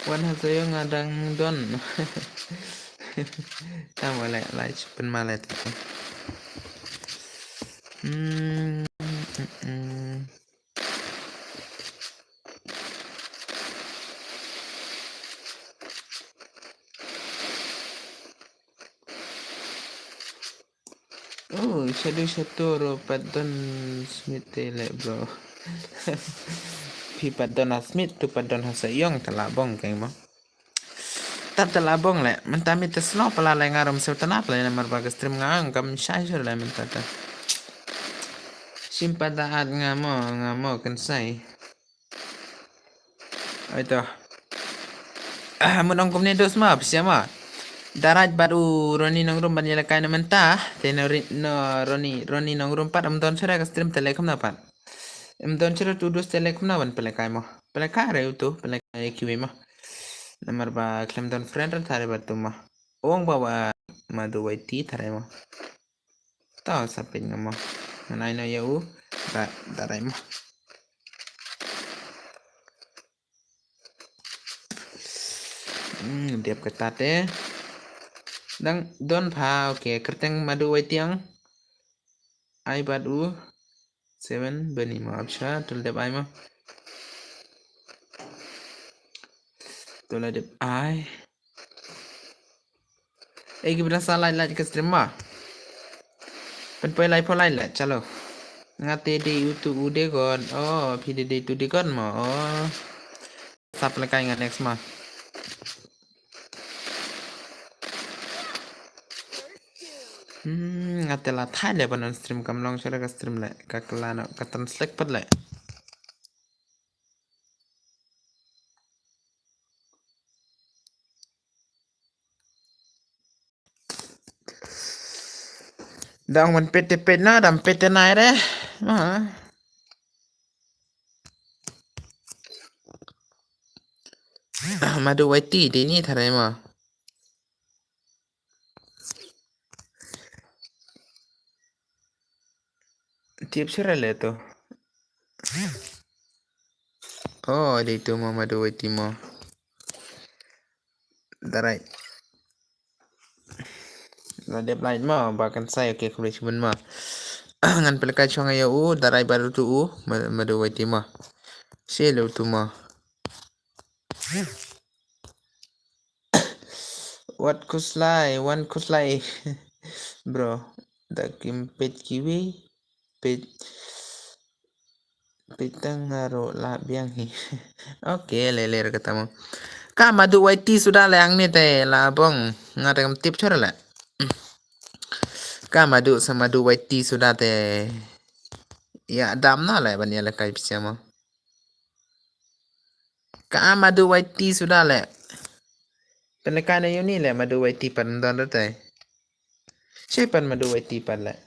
wan hasayo ngadang don tama lại pen malet oh shadow padon smith le bro pi padon smith tu padon hasayong talabong kay mo tat talabong le mentami tesno pala le ngarom sultanap le namar bagas stream ngang kam shajur le mentata simpadaat ngamo kan sai itu menong kumne dos ma siapa darat baru Roni nongrum banyak kaya na mentah tenori no Roni nongrum pat am don sera stream telekom na pat am don sera tudus telekom na ban pelekai mo pelekai re itu pelekai kiwi mo nomor ba klem don friend thare batu mo ong bawa madu waiti thare mo tahu sapin ngamo manai no yau darai mo diap ketat dang don pha okay kerteng madu waitiang ai badu 7 bani mo absha tul dep ai mo tul dep ai gibra salai lai ke stream ma pen pai lai pholai la chalo ngate de youtube ude gon oh pide de tu de gon mo oh sap la kai ngan next ma ngate la thai le ban stream kam long chara ka stream le ka kala no ka tan select pat le dang man pete pet na dam pete nai re maมาดูไว้ตีดีนี่ทำไมมาทิปชื่ออะไรตัวโอ้ดีตัวมาดูไว้ตีมาได้เราเด็บไลน์มาbahkan saya oke kulit cuman ma ngan pelakar cuang ayo darai baru tuมาดูไว้ตีมาเชี่ยเลยตัวมา what kuslai one kuslai bro dak kimpet kiwi pet petang ngaro lah biang hi oke leler ketemu ka madu waiti sudah leang nih teh lah bong ngadam tip cor lah ka madu sama madu waiti sudah teh ya dam na lah banyak lah kai bisa mau ka madu waiti sudah lah penekan ayo ni lah madu waiti pan don teh siapa madu waiti pan lah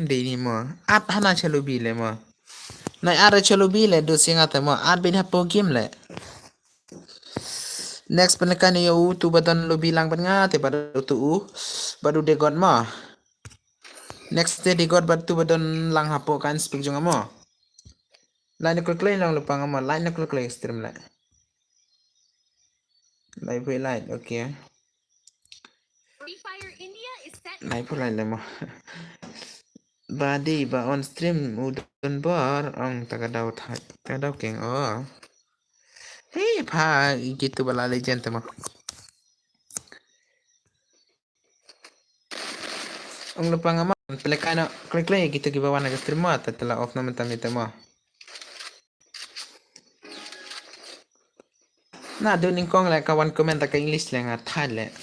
di ni mau at hana chalo bile mau nai ara chalo bile do singa te mau at bin hapo game le next penekan yo tu badan lo bilang ban nga te baru tu baru de god ma next day de god batu badan lang hapo kan speak jong mo line ko klay lang lupang mo line ko klay stream le live line okay Free Fire India is set live line le mo badi ba on stream udon bar ang tagadaw keng oh hey pa gitu bala legend mo ang lupang mo pelekano klik gitu ki bawa naga stream mo tatala off naman tamita mo na doon kong la kawan comment ka English lang at thale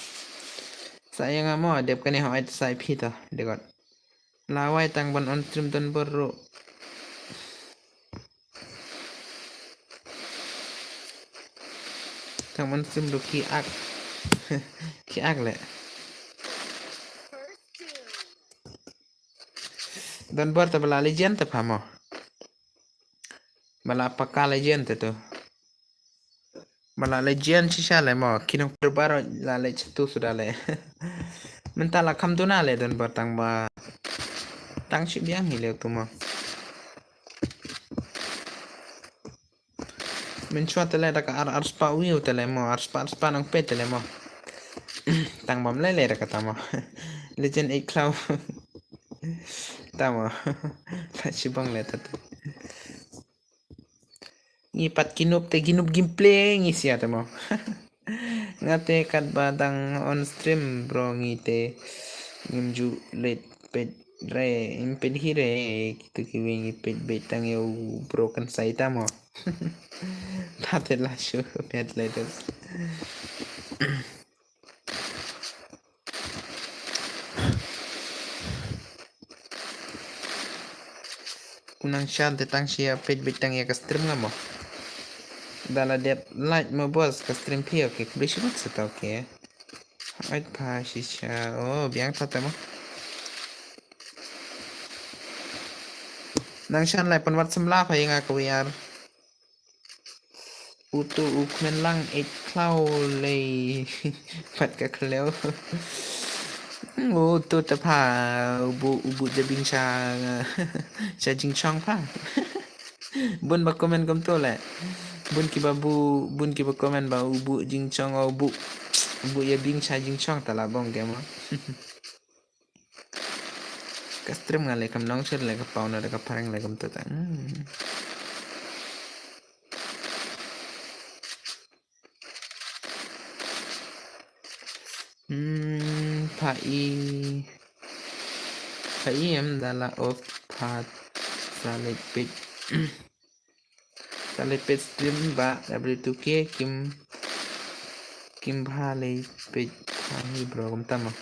saya nga mo dep kani ho ay sa pita degot laway tang ban on stream don boro tang on stream do ki ak ki ak le don bor ta bala legend ta phamo bala pakka legend ta to bala legend shisha le mo kinong perbaro la le tu sudah le mentala kam tu na le don bor tang ba tang shi biang hi le tu mo men chua tele da ka ar spa wiu tele mo ar spa nang pe tele mo tang bam le le da ka tamo legend 8 cloud tamo ta shi bang le ta ngi pat kinup te ginup gameplay ngi sia tamo ngate kat badang on stream bro ngi te ngimju let pet re imped hire kitu kiwingi pet betang yo broken sai tamo Tate la show pet letters. Kunang shan te tang shia pet betang ya ka stream nga mo. Dala dep light mo boss ka stream pia ke kulishi mat sa tau ke. Ait pa shisha. Oh, biang tata mo. Nang shan lai panwat semla pa yung nga kawiyar. Utu ukmen lang 8 clow lay pat ka kleo. Utu ta pa ubu jabing siya siya jing chong pa. Bun ba comment kom to le. Bun ki ba comment ba ubu jing chong o ubu ya bing siya jing chong tala bong ke mo. Ka stream nga le kam nong sir le ka pau na ka parang le kam to ta. Pai em dala of pat salit pit stream ba W2K kim bhale pit kami bro kum tama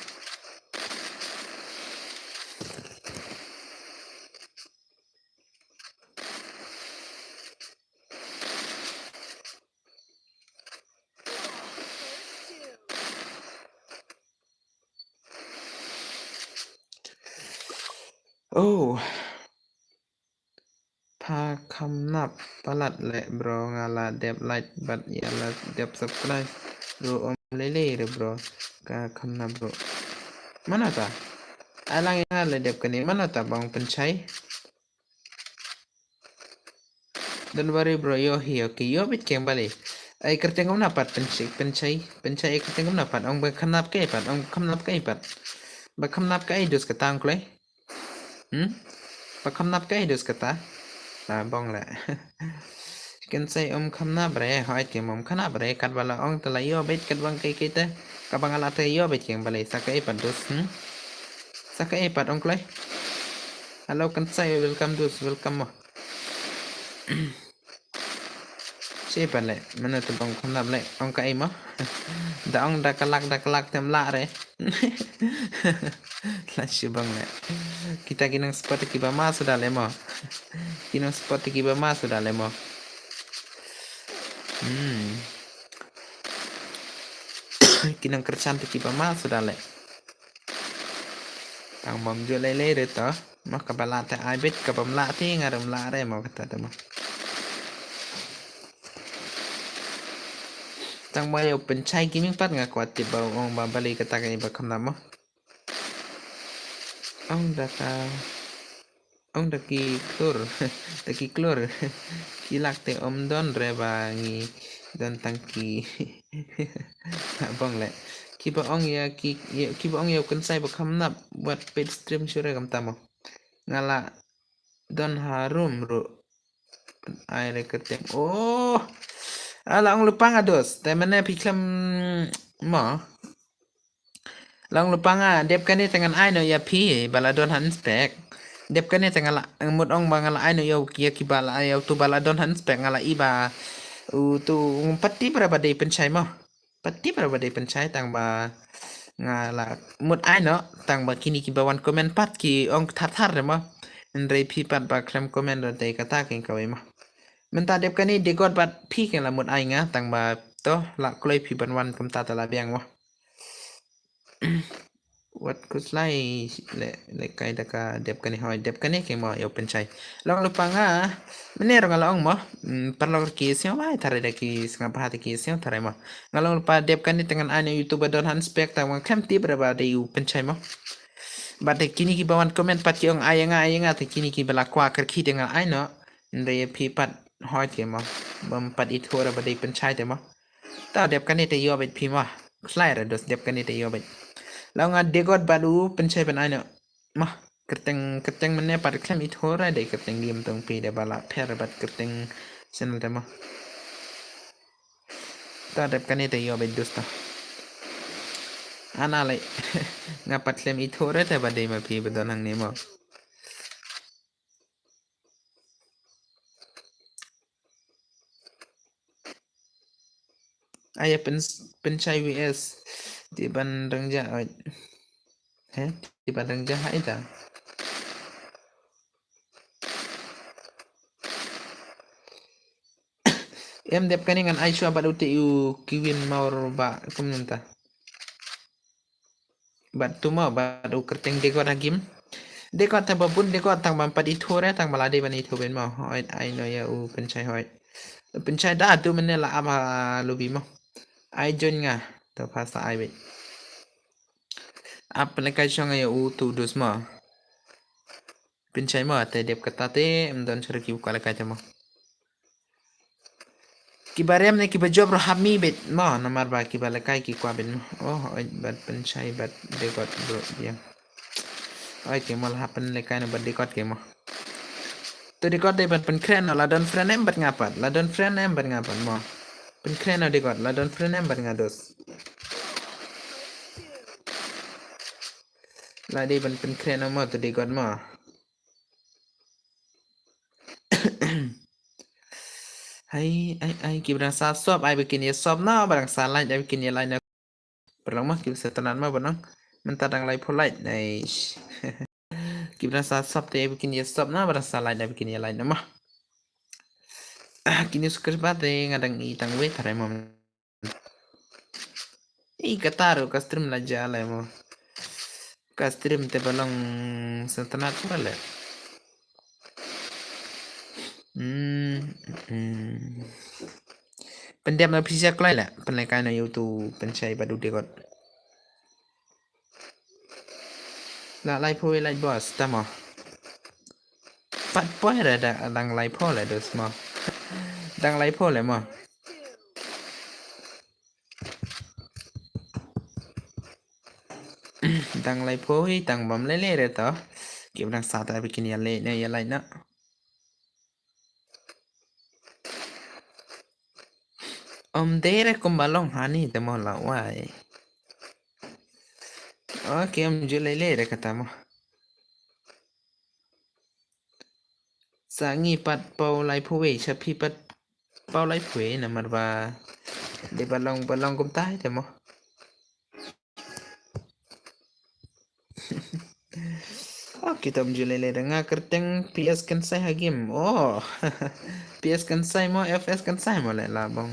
ohพาคำนับประหลัดและบรองาลาเดบไลท์บัดยาลาเดบสับไลท์โรอมเล่เล่เรบรอกาคำนับโรmana ta alang yang le dep kani mana ta bang pencai dan bari bro yo hiyo ki yo bit keng bali ai kerteng kom napat pencai kerteng kom napat ong ba khamnap ke pat ong khamnap ke pat ba khamnap ke dus ka tang klei ba khamnap ke dus ka ta la bong la kan say khamnap re hoi ti mom khamnap re kat bala ong ta la yo bit kat bang ke te ka bang ala te yo bit keng bali sa ke pat dus Saka pat ong klei hello kan say welcome dus welcome mo siapa le mana tu bang khamnap le ong ka mo da ong da kalak tem la re la shibang le kita kinang spot ki ba ma sudah le mo kinang spot ki ba ma sudah le mo kinang kercan ki ba ma sudah le tang bom jo le re to mak ka bala ta ai bit ka bam la ti ngaram la re mo kata ta mo tang ba yo pencai kiming pat nga kwat ti ba ong ba bali kata ka ba kham nam mo ong da ki klor kilak te don re ba ngi don tang ki bong le ki ba ong ya kan sai ba kham nap buat paid stream sure kam tamo ngala don harum ro ai re ketem oh ala ong lupa ngados te mana piklam mo lang lupa nga dep kan ni tangan ai no ya pi bala don han spek dep kan ni tangan la mut ong bangala ai no yo kia ki bala yo tu bala don han spek ngala iba tu pati berapa day pencai mo pati berapa day pencai tang ba ngala mut ai no tang ba kini ki bawan komen pat ki ong thar mo ndrei pi pat ba klem komen do day kata ken kawai mo menta dep kan ni de god bat pi ken la mut ai nga tang ba toh la kloi pi ban wan kam ta la biang mo wat kuslai le kai da ka dep kani hoi dep kani ke mo yo pencai long lupa nga menero ngalong mo perlo ki sio mai tare da ki ngapa hati ki sio tare mo ngalong lupa dep kani dengan ane youtube don han spek ta wang kam ti beraba de yu pencai mo bate kini ki bawan komen pat ki ong ayanga te kini ki bela kwa ker ki dengan ai no nde pi pat hoi ke mo bam pat it hora ba de pencai te mo ta dep kani te yo bet pi mo slai ra dos dep kani te yo bet lao nga degot baru pencai ban aino mah keteng mene par klem it hora de keteng game tong pi de bala per bat keteng channel de mah ta dep kani te yo bet dos ta ana lai ngapat klem it hora te ba de ma pi bedon hang ni mo aya pencai vs di bandang ja di bandang ja hai ta em dep kani ngan ai shua badu te yu kiwin maur ba kumnta bat tu ma badu kerteng degot hagim degot ta babun degot tang bam padi thore tang balade bani thoben ma hoi ai no ya u pencai hoi pencai da tu mene la ama lubi mo ai jon nga to phasa ai bet application ya u tu dus ma pencai ma te dep kata te mdon serki ukala kaca mo kibarem ne kibajob ro hami bet ma namar ba kibalakai ki kwa bet mo oh oi bat pencai bat degot bro dia oi ke mal happen le kai bat degot ke mo tu degot de bat pen kren la don friend em bat ngapat la don friend em bat ngapat mo pen kren degot la don friend em bat ngados la de ban pen kren mo tu degot mo hai kibran sa sop ai bikin ya sop na barang salah ai bikin ya lain perlang mah kib setenan mah banang mentadang lai polite nice kibran sa sop te bikin ya sop na barang salah ai bikin ya lain mah kini suka bate ngadang i tang we tare mo i kataru kastrim la jala mo kastrim te balong setenat pula pendiam na pisa klai la penlekai na youtube pencai badu degot la lai phoi lai boss tamo pat poi ra da dang lai pho la dos mo dang lai pho le mo dang lai pho hi dang bam le le re to kib dang sa ta bikin ya le ne ya lai na dere kum balong hani te mo la wai okay ju le le re kata mo sangi pat pau lai pho we chapi pat pau lai pho na marba de balong kum tai te mo kita menjulele dengan kerteng PS kan saya hagim oh PS kan saya mau FS kan saya mau lah bang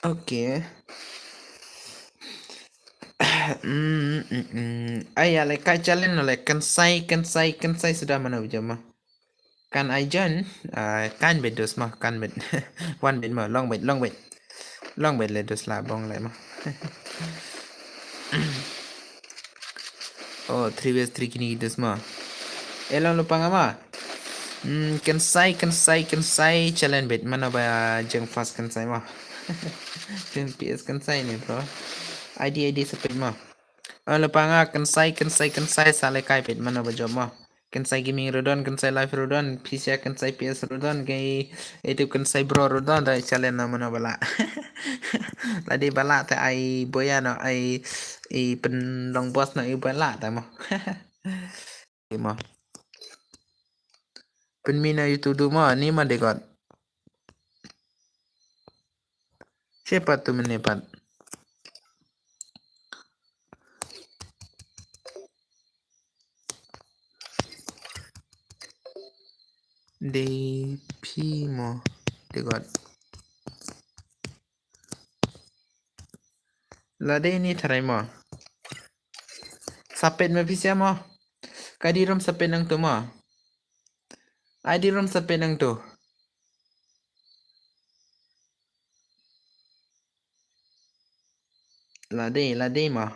oke ayah lekai challenge oleh kan saya sudah mana ujama kan ajan kan bedos mah kan bed one bed mah long bed le dos lah bang le mah oh 3vs3 kini dos mah elong lupa ngama kan saya challenge bed mana ba jeng fast kan saya mah jeng PS kan saya ni bro ID sepet mah lupa nga kan saya sale kai bed mana ba job mah kan saya gaming rodon kan saya live rodon PC kan saya PS rodon kay itu kan saya bro rodon da challenge na mana bala ladi bala ta ai boya no ai penlong bos na i bala ta mah mah penmina itu duma ni mah dekat siapa tu menepat DP mo. Dekat. Lade ni tarai mo. Sapet mo pisya mo. Kadiram sapet nang tu mo. Adiram sapet nang tu. Lade mo.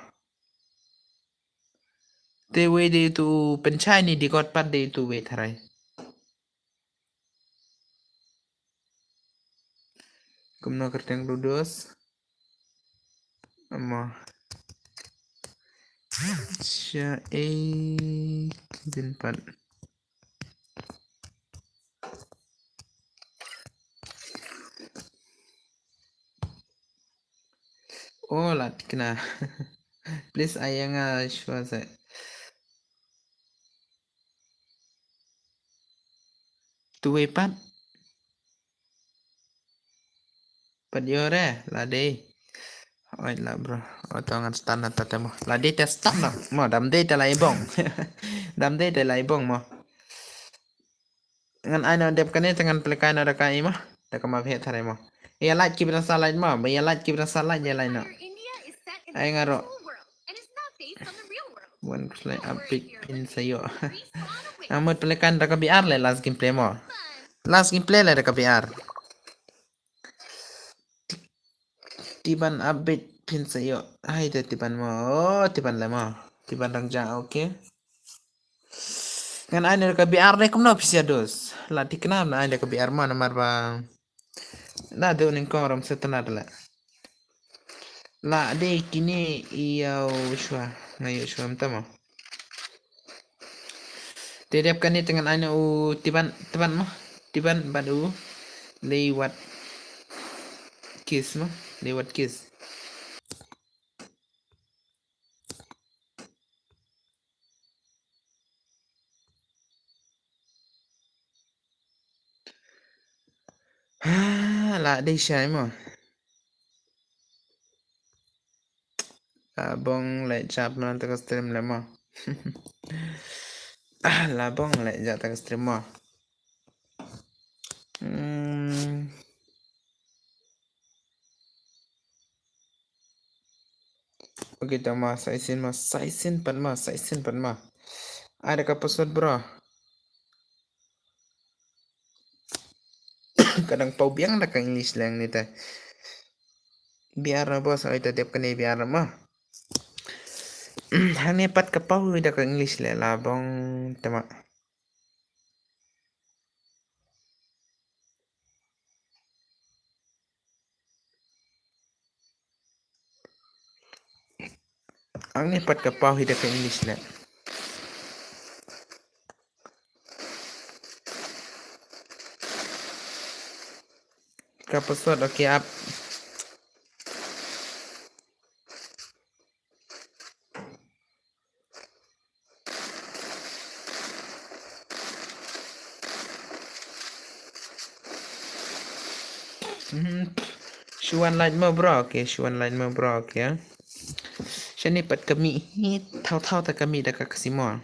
Te we de tu penchai ni dekat pat de tu we tarai. Kumno kerteng lulus. Ama. Din pat. Oh lat kena. Please ayang shwa sa. Tu we pat. Pat yore lade. Oi lah bro. Otongan standar tatemo. Lade te standar. Mo dam de te lai bong. Dam de te lai bong mo. Ngan ana dep kane tangan plekai na kai mo. Da kama phe thare mo. Ya light ki bra salad mo. Ba ya light ki bra salad ya lai na. Fire India is set in Ay a nga ro. virtual world, and it's not based on the real world. One play Don't worry, update dear pin listener. sayo. Respawn awaits. Amot plekan da ka biar le last gameplay mo. Fun. Last gameplay le da ka biar. Tiban update pin sayo. Hai da tiban mo. Oh tiban le mo. Tiban rang ja okay. Ngan ana ka biar le kum no pisya dos. La tikna na ana ka biar mo na marba. Na de unin koram setana la. La de kini iyo shwa. Ngayo shwa mtama. Tidap kani dengan ana u tiban mo. Tiban badu lewat kiss mo. Lewat kiss. La de shay mo. Bong le chap man ta stream le mo. La bong le ja ta stream mo. Okay tama saisin pan ma. Ada ka password bro. Kadang pau biang na ka English lang nita. Biar na boss ay ta dep kani biar na mo. Hani pat ka pau da ka English le labong tama. Ang ni pat ka pau da ka English le. Ka password okay up. Shuan line mo bro, okay. Shuan line mo bro, okay. Siya ni pat kami thao ta kami da ka kasi mo.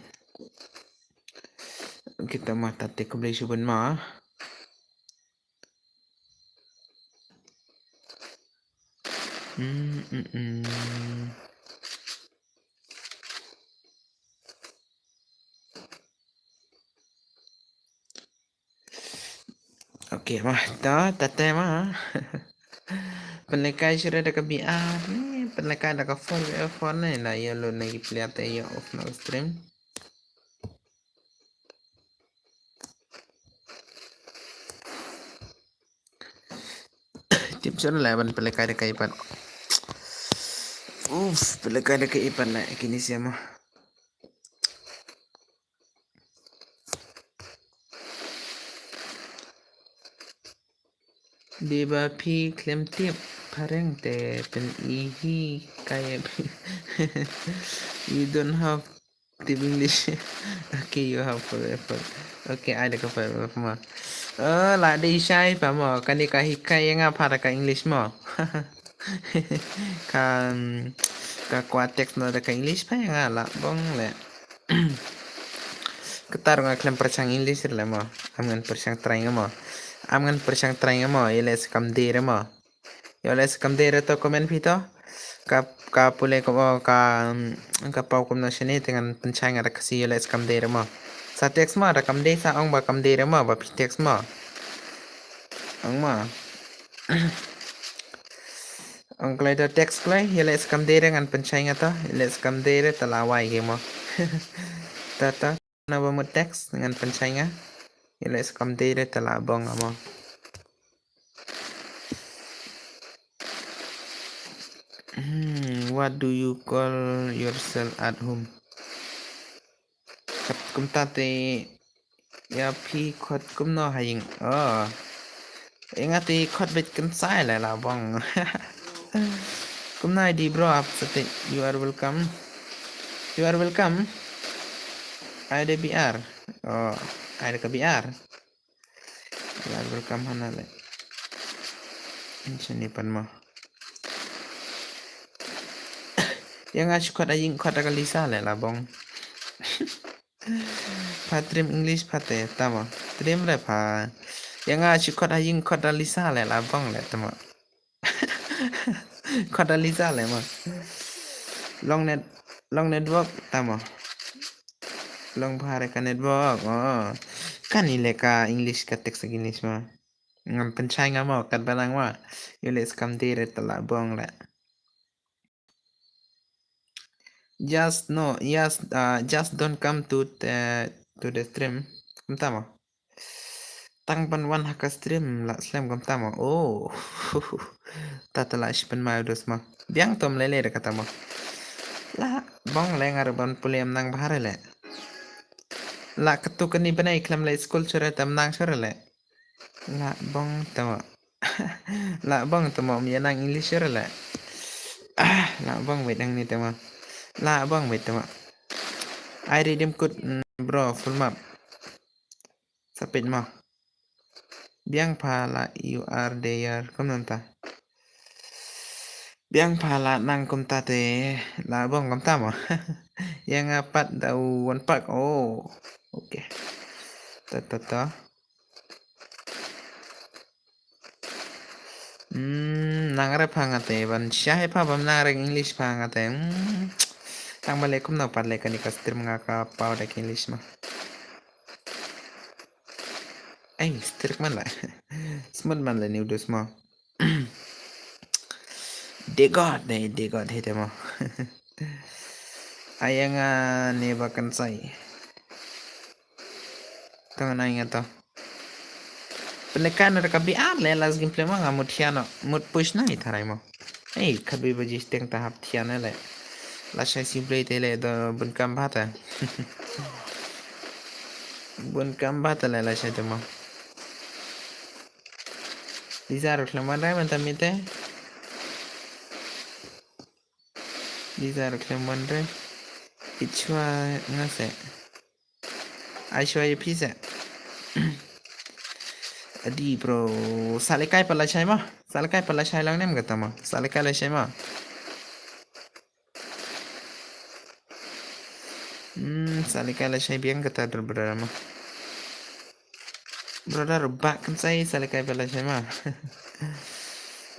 Kita mata te ko blay shuban mo. Okay mah, tate mah. Penlekai sudah ada ke BR ni, penlekai ada ke phone ni lah ya lo lagi pelihara ya off na stream. Tips sudah lah ban penlekai ada ke ipan. Penlekai ada ke ipan lah kini siapa. Di bapi klaim tip pareng te pen ihi kaya you don't have tip English. Okay, you have forever. Okay, ada ke forever mo. Lah di syai pa mo kani ka hikai nga para ka English mo. Kan ka kwa text no da ka English pa nga la bong le. Ketar nga klaim percang English le mo. Amngan persiang trying mo. Amngan persiang trying mo. Iles kam dire mo. Yoles kam dire to komen pito. Ka pule ko ka pau kom na sini dengan pencang ada kasi yoles kam dire mo. Sa text mo ada kam de sa ong ba kam dire mo ba pi text mo. Ang mo. Ang klay da text klay yoles kam dire ngan pencang ata yoles kam dire talawai ke mo. Tata na ba mo text dengan pencang yoles kam dire talabong mo. What do you call yourself at home? Kat kum tate ya pi khot kum no haying. Oh. Ingati khot bit kan sai la bong. Kum nai di bro up sate you are welcome. You are welcome. Ada BR. Oh, ada ke BR. You are welcome hanale. Sini pan mo. Yang asyik khot aying khot agak lisa la bong. Patrim English pate tama. Trim le pa. Yang asyik khot aying khot lisa la bong le tama. Khot lisa le ma. Long network tama. Long pare ka network. Oh. Kan ile ka English ka teks English ma. Ngam pencai ngamo kat balang ma. Yules kam dire tala bong le. Just no, just don't come to the stream. Tama. Tang pan wan haka stream la slam tama. Oh. Tatala ispan ma udos ma. Biang tom lele de kata ma. La bong le ngarban puliam nang bahare le. La ketukan ni benai klam le school sore tam nang sore le. La bong tama. La bong tama mi nang English sore le. La bong wait nang ni tama. La bong wait tama. I redeem code bro full map. Sapit ma. Biang pala you are there. Kom nanta. Biang pala nang kom tate. La bong kom tama. Yang apat dau one pack. Oh. Okay. Ta. Nang pangate ban syah pa bam nang English pangate. Tang balik kom na parle ka ni kastir mga ka pau dek English ma. Ay, strik man la. Smut man la ni udos ma. De god hete ma. Ayang ne bakan sai. Tangan ay nga to. Penekan ada kabi le las gameplay ma ngamut tiano mut push na itaray mo. Hey, kabi bajis teng tahap tiana le. Lasay simple tele do bun kambata. Bun kambata le lasay to mo. Lizaro klamanda mentamite. Lizaro klamanda. Ichwa ngase. Aishwa pizza. Adi bro, salekai pala shay ma. Salekai pala shay lang nem gata ma. Salekai la shay ma. Salekai la shay biang gata brother ma. Brother back kan say salekai pala shay ma.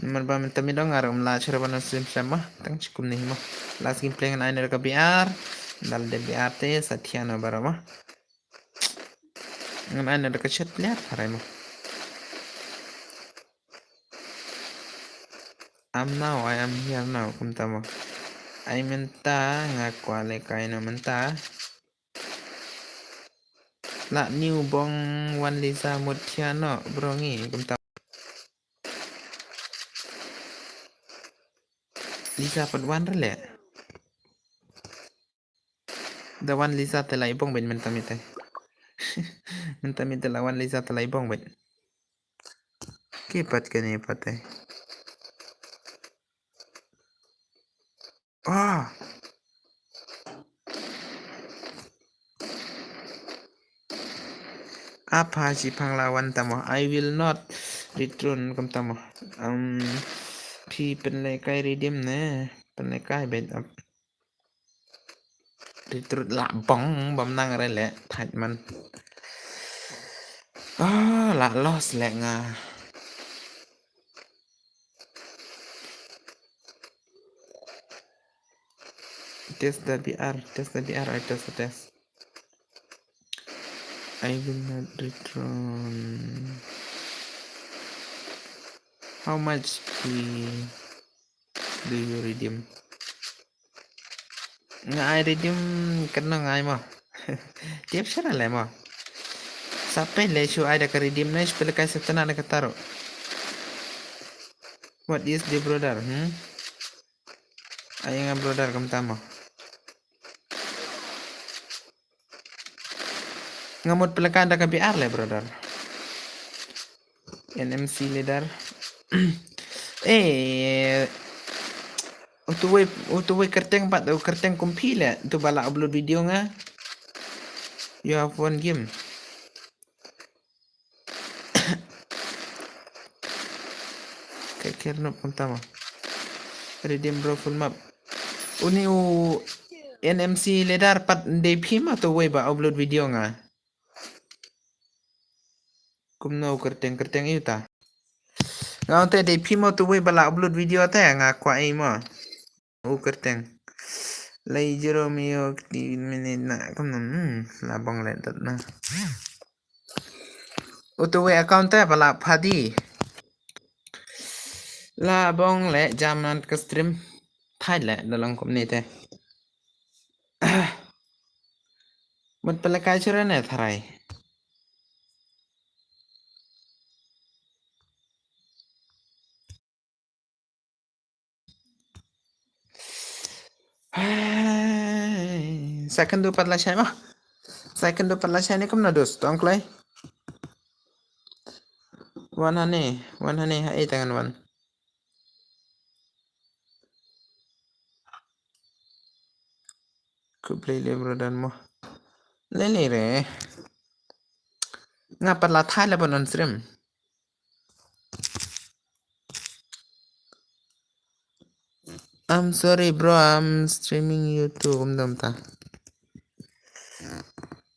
Naman ba minta mi dong aram la chara bana sim sama tang chikum ni ma. Last game play ngan ka BR. Dal de BR te satiana barama. Ngan ainer ka chat player haray mo. I am here now, kumtama. I menta ngakwale kay na menta. La new bong wan lisa mutiano brongi kumtama. Lisa pad wan rele. Da wan lisa telai bong ben mentamite. Mentamite la wan lisa telai bong ben. Kipat kani pate. Ah. Apa si panglawan tamo? I will not return kum tamo. Pi penlekai redeem ne. Penlekai bed up. Return la bong bam nang rele. Tight man. Oh, la los lek nga. Test the BR, test the BR, I test the test. I will not return. How much do you redeem? Nga I redeem kena ngai mo. Tiap sana le mo. Sampai le show ada ke redeem na sepele kai setana na kataro. What is the brother? Ayo nga brother kam tamo. Ngamut pelekan ada ke BR le brother. NMC leader. Utuwe kerteng pat kerteng kumpile tu bala upload video nga. You have one game. Kayak no pertama. Redeem bro full map. Uni NMC leader pat DP ma tu we ba upload video nga. Kumno kerteng itu ta. Ngau te DP mo tu we bala upload video ta nga kwa ai mo. Kerteng. Lai jero mio di minit na kumno labang le tat na. Utuwe account ta bala phadi. Labang le jamnan ke stream thai le dalam company te. Mat pala kai chura ne tharai. Second do patla shai ma. Second do patla shai ne kum na dos tong klai. One hane hai tangan one. Ku play le brother mo. Le re. Nga patla thai le bon on stream. I'm sorry bro, I'm streaming YouTube dam ta.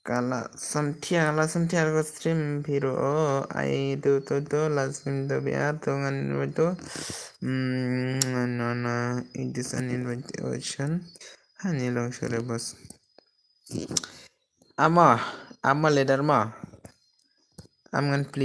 Kala samthia ko stream biro I do la stream do biar to ngan itu no it is an invitation hani long sure bos ama leader ma am ngan